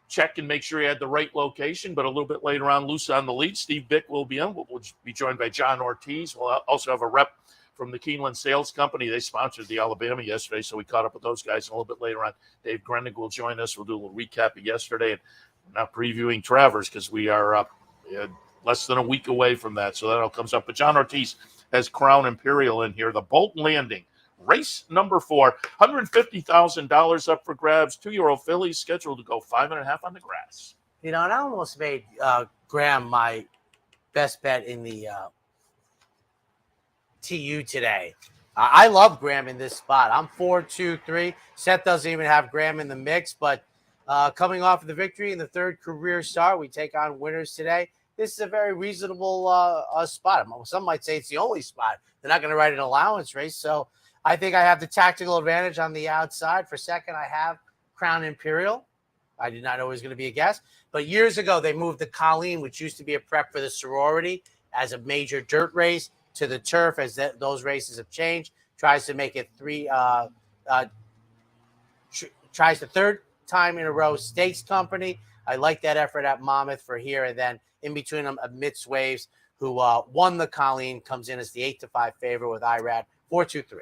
check and make sure he had the right location. But a little bit later on, loose on the lead, Steve Bick will be in. We'll be joined by John Ortiz. We'll also have a rep from the Keeneland Sales Company. They sponsored the Alabama yesterday, so we caught up with those guys. And a little bit later on, Dave Grenig will join us. We'll do a little recap of yesterday. And we're not previewing Travers because we are less than a week away from that, so that all comes up. But John Ortiz has Crown Imperial in here. The Bolton Landing, race number 4, $150,000 up for grabs. 2-year-old fillies scheduled to go 5.5 on the grass. And I almost made Graham my best bet in the TU today. I love Graham in this spot. I'm 4-2-3. Seth doesn't even have Graham in the mix, but coming off of the victory in the 3rd career start, we take on winners today. This is a very reasonable spot. Some might say it's the only spot. They're not going to write an allowance race. So I think I have the tactical advantage on the outside. For second, I have Crown Imperial. I did not know it was going to be a guess. But years ago, they moved the Colleen, which used to be a prep for the sorority, as a major dirt race to the turf as those races have changed. Tries to make it tries the 3rd time in a row stakes company. I like that effort at Monmouth for here. And then in between them, Amidst Waves, who won the Colleen, comes in as the 8-5 favorite with IRAD 4-2-3.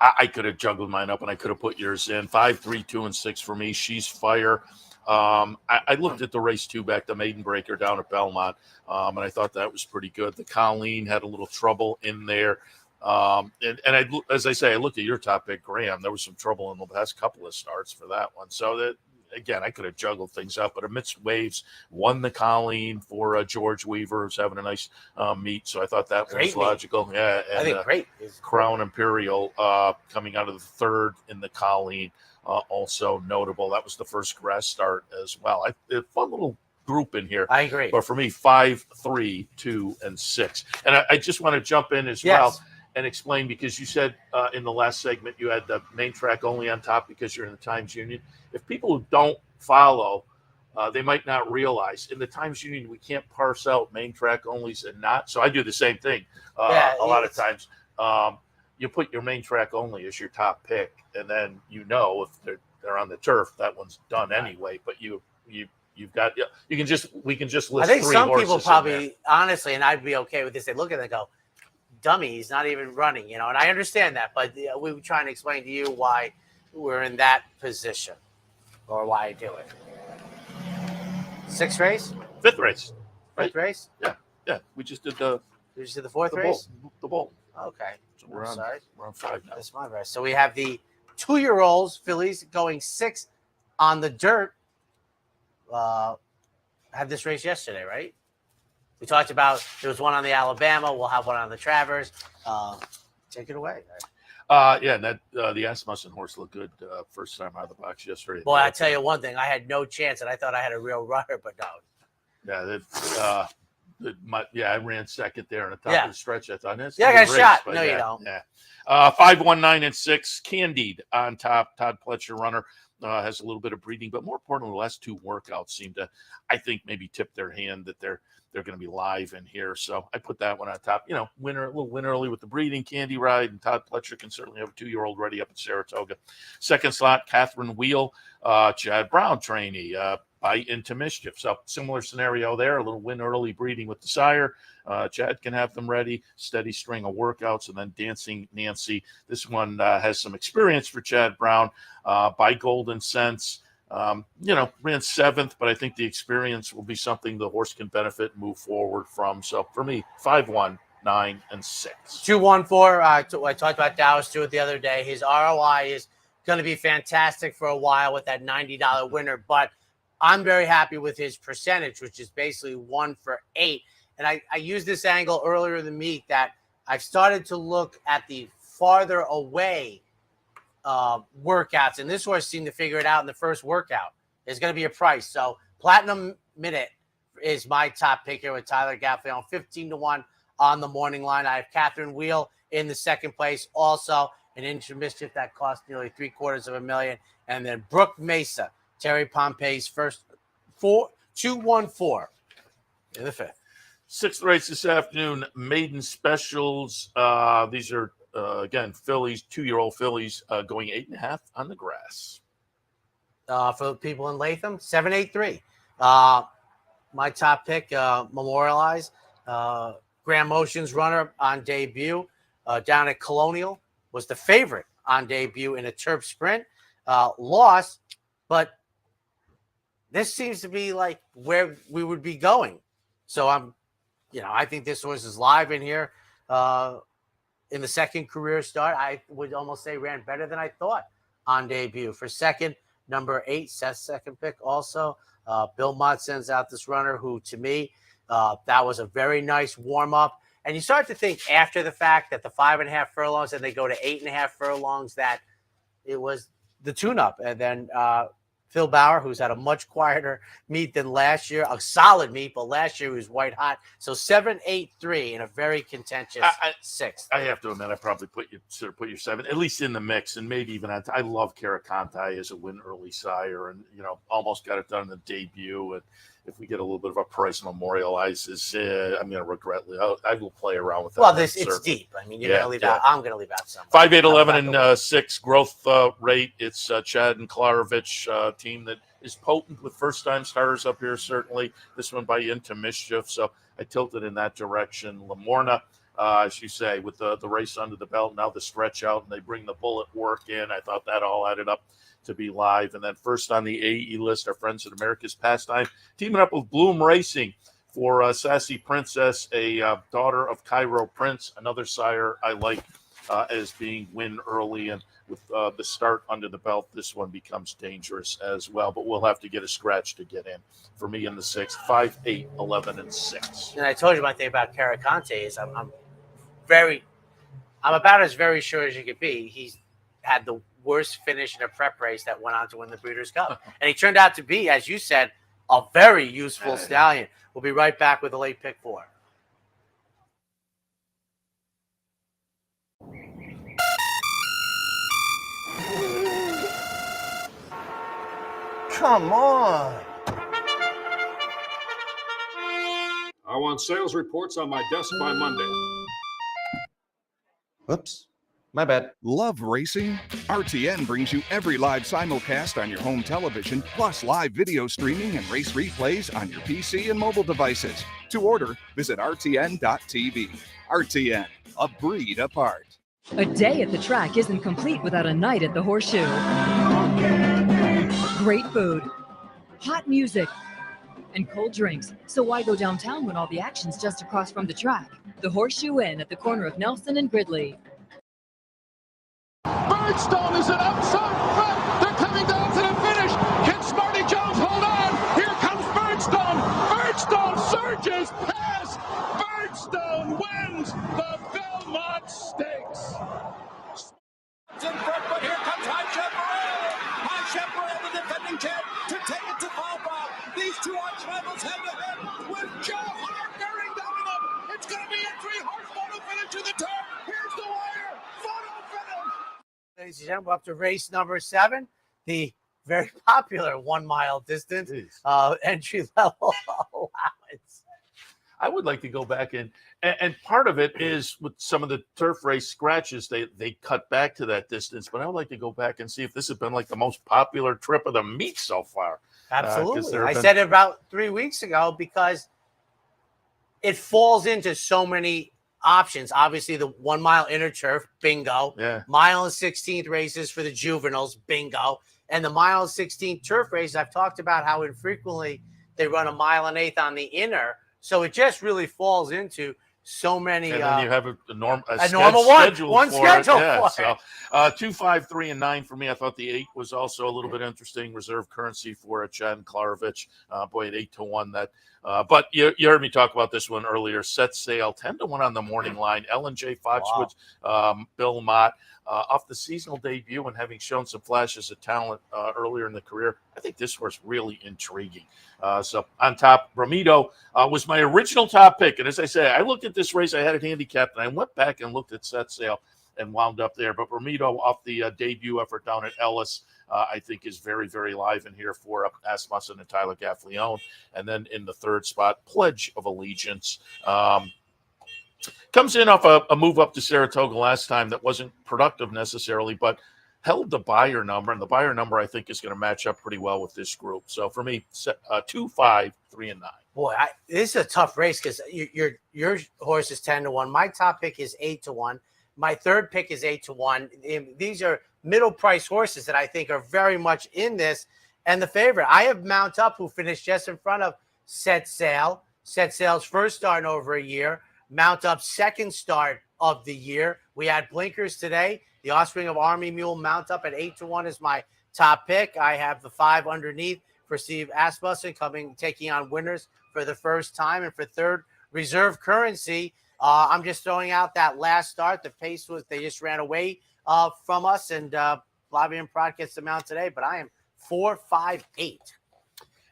I could have juggled mine up, and I could have put yours in. 5, 3, 2, and 6 for me. She's Fire. I looked at the race 2 back, the Maiden Breaker down at Belmont, and I thought that was pretty good. The Colleen had a little trouble in there. As I say, I looked at your top pick, Graham. There was some trouble in the past couple of starts for that one. So that, again, I could have juggled things up, but Amidst Waves won the Colleen for George Weaver, who's having a nice meet. So I thought that was logical. Yeah, and, I think great. Crown Imperial coming out of the 3rd in the Colleen, also notable. That was the first grass start as well. A fun little group in here. I agree. But for me, 5, 3, 2, and 6. And I just want to jump in as well and explain, because you said in the last segment you had the main track only on top because you're in the Times Union. If people who don't follow, they might not realize in the Times Union we can't parse out main track onlys and not. So I do the same thing a lot of times. You put your main track only as your top pick, and then if they're on the turf, that one's done anyway. But you've got we can just list. I think 3 some horses people probably honestly, and I'd be okay with this. They look at it and go, dummy, he's not even running, and I understand that, but we were trying to explain to you why we're in that position or why I do it. 6th race? 5th race. Fifth race? Yeah. We just did the 4th race? The Bolt. Okay. So we're on 5 now. That's my race. So we have the 2-year-olds, fillies, going 6 on the dirt. Had this race yesterday, right? We talked about there was one on the Alabama. We'll have one on the Travers. Take it away. And that the Asmussen horse looked good first time out of the box yesterday. Boy, I tell you one thing. I had no chance, and I thought I had a real runner, but no. Yeah, I ran second there in the top of the stretch. I thought, I got a shot. No, you don't. Yeah. 5, 1, 9, and 6. Candied on top. Todd Pletcher, runner, has a little bit of breathing, but more importantly, the last 2 workouts seem to, I think, maybe tip their hand that they're going to be live in here. So I put that one on top. A little win early with the breeding, Candy Ride, and Todd Pletcher can certainly have a 2-year-old ready up in Saratoga. Second slot, Catherine Wheel, Chad Brown trainee, Bite into Mischief. So similar scenario there, a little win early breeding with the sire. Chad can have them ready, steady string of workouts, and then Dancing Nancy. This one has some experience for Chad Brown by Golden Sense. Ran 7th, but I think the experience will be something the horse can benefit and move forward from. So for me, 5, 1, 9, and 6. 2-1-4. I talked about Dallas Stewart the other day. His ROI is going to be fantastic for a while with that $90 winner, but I'm very happy with his percentage, which is basically 1 for 8. And I used this angle earlier in the meet that I've started to look at the farther away workouts, and this horse seemed to figure it out in the first workout. There's going to be a price. So Platinum Minute is my top pick here with Tyler Gaffney, 15-1 on the morning line. I have Catherine Wheel in the second place. Also, an inch of mischief that cost nearly $750,000. And then Brooke Mesa, Terry Pompey's first 2-1-4 in the fifth. Sixth race this afternoon, maiden specials. These are, again, fillies, 2-year-old fillies going 8.5 on the grass. For the people in Latham, 7-8-3. My top pick, Memorialize. Grand Motions runner on debut down at Colonial, was the favorite on debut in a turf sprint. Lost, but this seems to be like where we would be going. So I think this horse is live in here. In the second career start, I would almost say ran better than I thought on debut. For second, number 8, Seth's second pick also. Bill Mott sends out this runner who, to me, that was a very nice warm-up. And you start to think after the fact that the 5.5 furlongs and they go to 8.5 furlongs, that it was the tune-up. And then Phil Bauer, who's had a much quieter meet than last year, a solid meet, but last year he was white hot. So 7-8-3 in a very contentious sixth. I have to admit, I probably put your 7 at least in the mix, and maybe even I love Caraconte as a win early sire, and almost got it done in the debut. And if we get a little bit of a price Memorializes, I'm going to regret it. I will play around with that. Well, it's deep. I mean, you're going to leave out. I'm going to leave out some. 5, 8, 11, and 6 growth rate. It's Chad and Klarovich team that is potent with first-time starters up here, certainly. This one by Into Mischief, so I tilted in that direction. Lamorna, as you say, with the race under the belt, now the stretch out, and they bring the bullet work in. I thought that all added up to be live. And then first on the AE list, our friends at America's Pastime, teaming up with Bloom Racing for Sassy Princess, a daughter of Cairo Prince, another sire I like as being win early. And with the start under the belt, this one becomes dangerous as well. But we'll have to get a scratch to get in. For me in the 6th, 5, 8, 11, and 6. And I told you my thing about Caraconte is I'm about as very sure as you could be. He's had the worst finish in a prep race that went on to win the Breeders' Cup. And he turned out to be, as you said, a very useful stallion. We'll be right back with a late pick 4. Come on. I want sales reports on my desk by Monday. Oops. My bad. Love racing? RTN brings you every live simulcast on your home television, plus live video streaming and race replays on your PC and mobile devices. To order, visit rtn.tv. RTN, a breed apart. A day at the track isn't complete without a night at the Horseshoe. Great food, hot music, and cold drinks. So why go downtown when all the action's just across from the track? The Horseshoe Inn at the corner of Nelson and Gridley. Birdstone is an outside front. They're coming down to the finish. Can Smarty Jones hold on? Here comes Birdstone. Birdstone surges past. Birdstone wins the Belmont Stakes. In front, but here comes High Chaparral. High Chaparral, the defending champ, to take it to Bob. These two arch rivals head to head with Joe Hart bearing down on them. It's going to be a 3-horse photo finish to the turn. Here's the wire. Photo finish. Ladies and gentlemen, up to race number 7, the very popular 1 mile distance entry level allowance. I would like to go back and part of it is with some of the turf race scratches, they cut back to that distance. But I would like to go back and see if this has been like the most popular trip of the meet so far. Absolutely. I said it about 3 weeks ago because it falls into so many options. Obviously, the 1 mile inner turf, bingo. Yeah. Mile and 16th races for the juveniles, bingo. And the mile and 16th turf races, I've talked about how infrequently they run a mile and 8th on the inner. So it just really falls into so many. And then you have a normal one schedule. Yeah, so 2, 5, 3, and 9 for me. I thought the 8 was also a little bit interesting. Reserve currency for Chad Klarovich. Boy, at 8-1. That. But you heard me talk about this one earlier. Set Sail 10-1 on the morning line. J. Foxwoods, Bill Mott. Off the seasonal debut and having shown some flashes of talent earlier in the career, I think this was really intriguing. So on top, Mormino was my original top pick. And as I say, I looked at this race, I had it handicapped, and I went back and looked at Set Sail and wound up there. But Mormino off the debut effort down at Ellis, I think is very, very live in here for Asmussen and Tyler Gaffleone. And then in the third spot, Pledge of Allegiance. Comes in off a move up to Saratoga last time that wasn't productive necessarily, but held the buyer number, and the buyer number I think is going to match up pretty well with this group. So for me, 2, 5, 3, and 9. Boy, this is a tough race because your horse is 10-1. My top pick is 8-1. My third pick is 8-1. These are middle price horses that I think are very much in this. And the favorite, I have Mount Up, who finished just in front of Set Sail. Set Sail's first start in over a year. Mount Up's second start of the year. We had blinkers today. The offspring of Army Mule. Mount Up at 8-1 is my top pick. I have the 5 underneath for Steve Asmussen taking on winners for the first time. And for third, Reserve Currency. I'm just throwing out that last start. The pace was, they just ran away from us, and Flavian Pratt gets the mount today, but I am 4, 5, 8.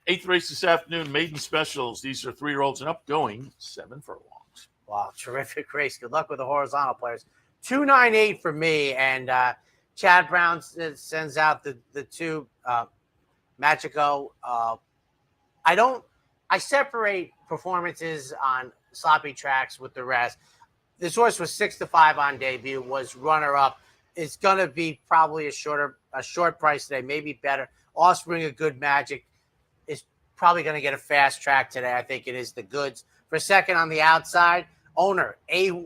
8th race this afternoon, maiden specials. These are 3-year-olds and up, going 7 furlongs. Wow, terrific race. Good luck with the horizontal players. 298 for me, and Chad Brown sends out the 2 Magico. I separate performances on sloppy tracks with the rest. This horse was 6-5 on debut, was runner-up. It's going to be probably a short price today, maybe better. Offspring of Good Magic is probably going to get a fast track today. I think it is the goods. For second on the outside, A1A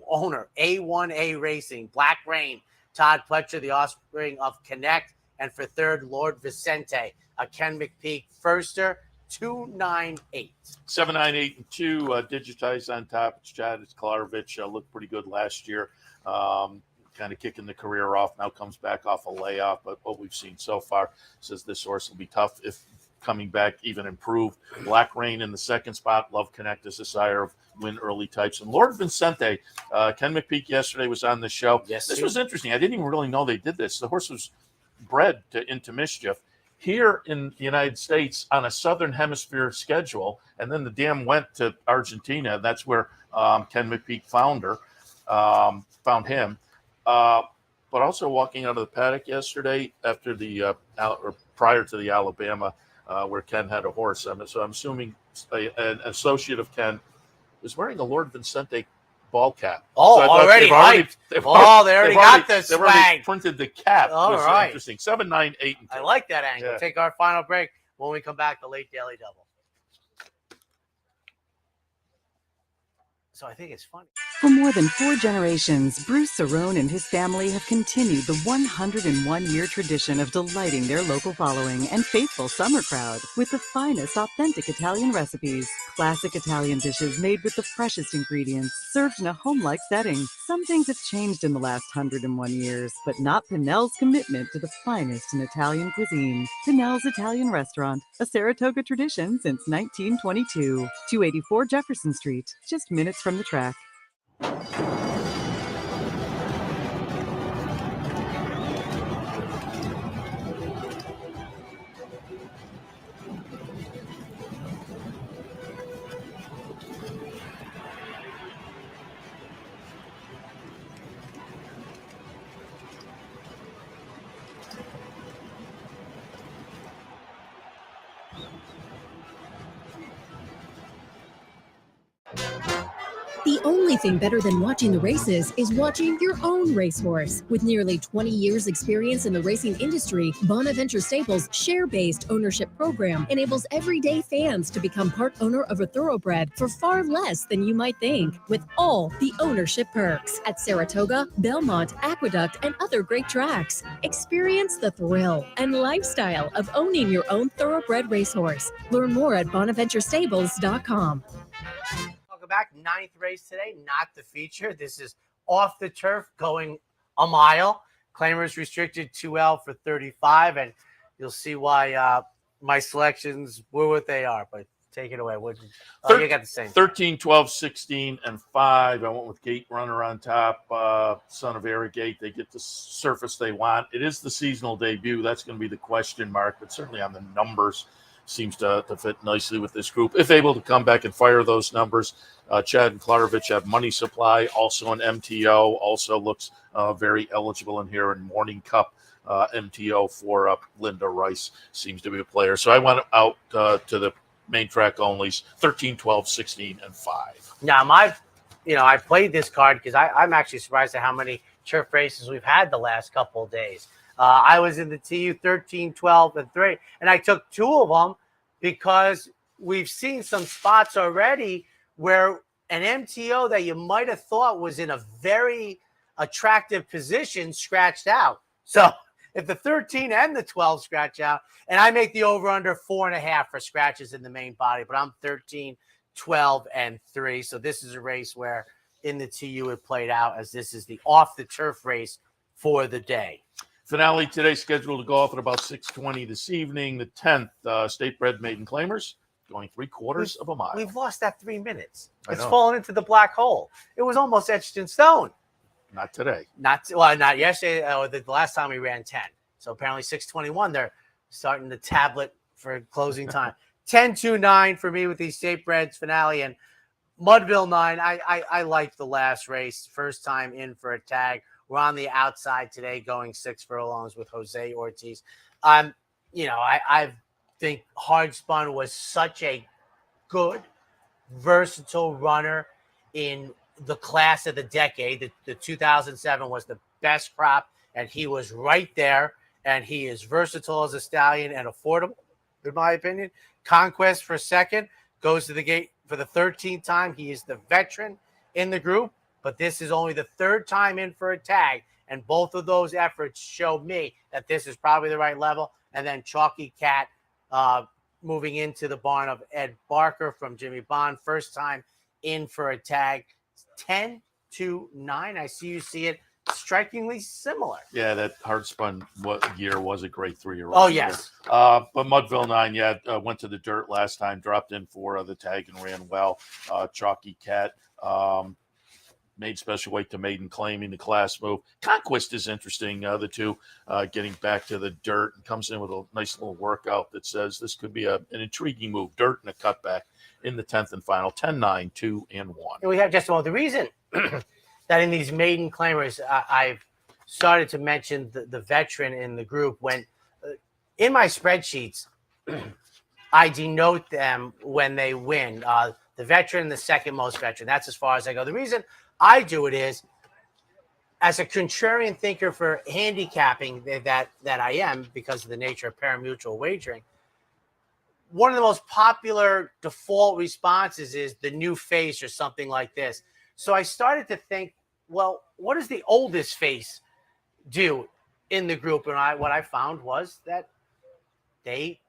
Racing, Black Rain, Todd Pletcher, the offspring of Connect. And for third, Lord Vicente, a Ken McPeak firster, 298. 7, 9, 8, and 2 digitized on top. It's Chad Klarovich, looked pretty good last year. Kind of kicking the career off. Now comes back off a layoff. But what we've seen so far says this horse will be tough if coming back even improved. Black Rain in the second spot. Love Connect is a sire of win early types. And Lord Vicente, Ken McPeak yesterday was on the show. Yes, this was interesting. I didn't even really know they did this. The horse was bred into mischief here in the United States on a Southern Hemisphere schedule. And then the dam went to Argentina. That's where Ken McPeak found him. But also walking out of the paddock yesterday after or prior to the Alabama, where Ken had a horse. So I'm assuming an associate of Ken was wearing a Lord Vicente ball cap. Oh, so already hyped. They already got the swag. They've already printed the cap. All was right. Interesting. 7, 9, 8, and 2. I like that angle. Yeah. Take our final break. When we come back, the late Daily Double. So I think it's funny. For more than 4 generations, Bruce Cerrone and his family have continued the 101-year tradition of delighting their local following and faithful summer crowd with the finest authentic Italian recipes. Classic Italian dishes made with the freshest ingredients, served in a home-like setting. Some things have changed in the last 101 years, but not Pinnell's commitment to the finest in Italian cuisine. Pinnell's Italian Restaurant, a Saratoga tradition since 1922. 284 Jefferson Street, just minutes from the track. The only thing better than watching the races is watching your own racehorse. With nearly 20 years experience in the racing industry, Bonaventure Stables' share-based ownership program enables everyday fans to become part owner of a thoroughbred for far less than you might think, with all the ownership perks at Saratoga, Belmont, Aqueduct, and other great tracks. Experience the thrill and lifestyle of owning your own thoroughbred racehorse. Learn more at bonaventurestables.com. Talk welcome back. 9th race today, not the feature. This is off the turf going a mile. Claimers restricted 2L for 35, and you'll see why my selections were what they are. But take it away. You got the same. 13, 12, 16, and 5. I went with Gate Runner on top. Son of Arrogate. They get the surface they want. It is the seasonal debut. That's going to be the question mark, but certainly on the numbers seems to fit nicely with this group. If able to come back and fire those numbers, Chad and Klarovich have Money Supply, also an MTO, also looks very eligible in here, and Morning Cup MTO for Linda Rice seems to be a player. So I went out to the main track onlys, 13, 12, 16, and 5. Now, I played this card because I'm actually surprised at how many turf races we've had the last couple of days. I was in the TU 13, 12, and 3, and I took 2 of them because we've seen some spots already where an MTO that you might have thought was in a very attractive position scratched out. So if the 13 and the 12 scratch out, and I make the over-under 4.5 for scratches in the main body, but I'm 13, 12, and 3. So this is a race where in the TU it played out as this is the off-the-turf race for the day. Finale today scheduled to go off at about 6:20 this evening. The 10th State Bred Maiden Claimers going 3/4 of a mile. We've lost that 3 minutes. It's know. fallen into the black hole. It was almost etched in stone. Not today. Not yesterday or the last time we ran 10. So apparently 6:21, they're starting the tablet for closing time. 10-2-9 for me with these State Breds finale, and Mudville 9. I like the last race. First time in for a tag. We're on the outside today going 6 furlongs with Jose Ortiz. I think Hard Spun was such a good, versatile runner in the class of the decade. The 2007 was the best crop, and he was right there, and he is versatile as a stallion and affordable, in my opinion. Conquest for second, goes to the gate for the 13th time. He is the veteran in the group, but this is only the 3rd time in for a tag, and both of those efforts show me that this is probably the right level. And then Chalky Cat moving into the barn of Ed Barker from Jimmy Bond, first time in for a tag. 10-9. I see it strikingly similar. Yeah, that Hard Spun year was a great 3-year-old. Oh, yes. But Mudville 9, went to the dirt last time, dropped in for the tag and ran well. Chalky Cat made special weight to maiden, claiming the class move. Conquest is interesting. The two getting back to the dirt, and comes in with a nice little workout that says this could be an intriguing move. Dirt and a cutback in the 10th and final. 10-9, 2 and 1. And we have just the reason that in these maiden claimers, I've started to mention the veteran in the group when in my spreadsheets, I denote them when they win. The veteran, the second most veteran. That's as far as I go. The reason I do it is, as a contrarian thinker for handicapping that I am, because of the nature of parimutuel wagering, one of the most popular default responses is the new face or something like this. So I started to think, well, what does the oldest face do in the group? And what I found was that they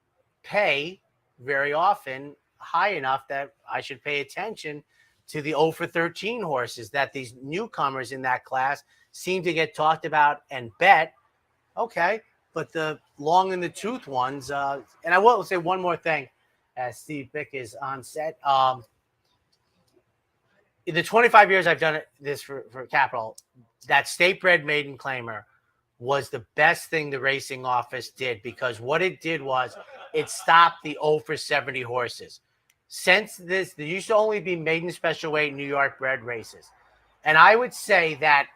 pay very often high enough that I should pay attention to the 0 for 13 horses, that these newcomers in that class seem to get talked about and bet. Okay, but the long in the tooth ones, and I will say one more thing as Steve Bick is on set. In the 25 years I've done this for Capital, that State Bred Maiden Claimer was the best thing the racing office did, because what it did was it stopped the 0 for 70 horses. Since this, there used to only be maiden special weight New York bred races. And I would say that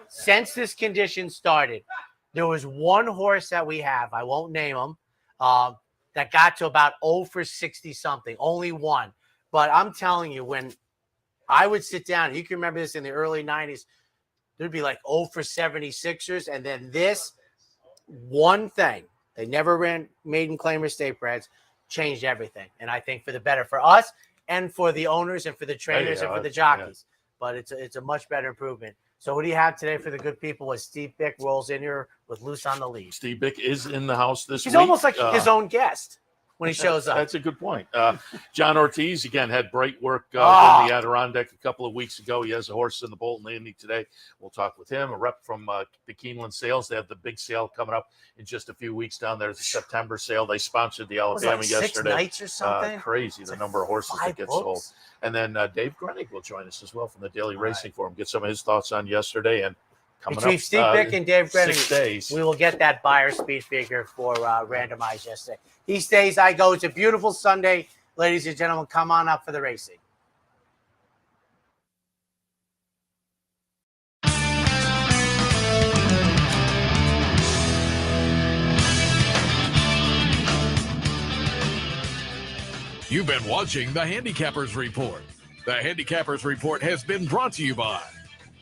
since this condition started, there was one horse that we have, I won't name him, that got to about 0 for 60 something, only one. But I'm telling you, when I would sit down, you can remember this in the early 90s, there'd be like 0 for 76ers. And then this one thing, they never ran maiden claimer State Breds, changed everything. And I think for the better for us and for the owners and for the trainers and for the jockeys. Yeah. But it's a much better improvement. So what do you have today for the good people as Steve Bick rolls in here with Loose on the Lead? Steve Bick is in the house this week. He's almost like his own guest. when he shows up. That's a good point. John Ortiz, again, had bright work in the Adirondack a couple of weeks ago. He has a horse in the Bolton Landing today. We'll talk with him. A rep from the Keeneland Sales. They have the big sale coming up in just a few weeks down there. The September sale. They sponsored the Alabama yesterday. 6 nights or something? Crazy, the number of horses that get sold. And then Dave Grenig will join us as well from the Daily Racing Forum. Get some of his thoughts on yesterday and coming Between up, Steve Bick and Dave Grenig, 6 days. we will get that buyer speed figure for randomized yesterday. He stays, I go. It's a beautiful Sunday. Ladies and gentlemen, come on up for the racing. You've been watching the Handicappers Report. The Handicappers Report has been brought to you by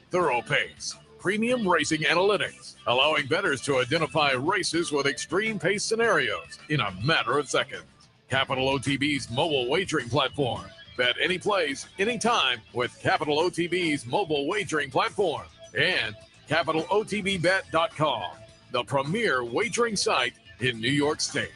Thorough Pace, Premium Racing Analytics, allowing bettors to identify races with extreme pace scenarios in a matter of seconds. Capital OTB's mobile wagering platform. Bet any place, anytime with Capital OTB's mobile wagering platform. And CapitalOTBBet.com, the premier wagering site in New York State.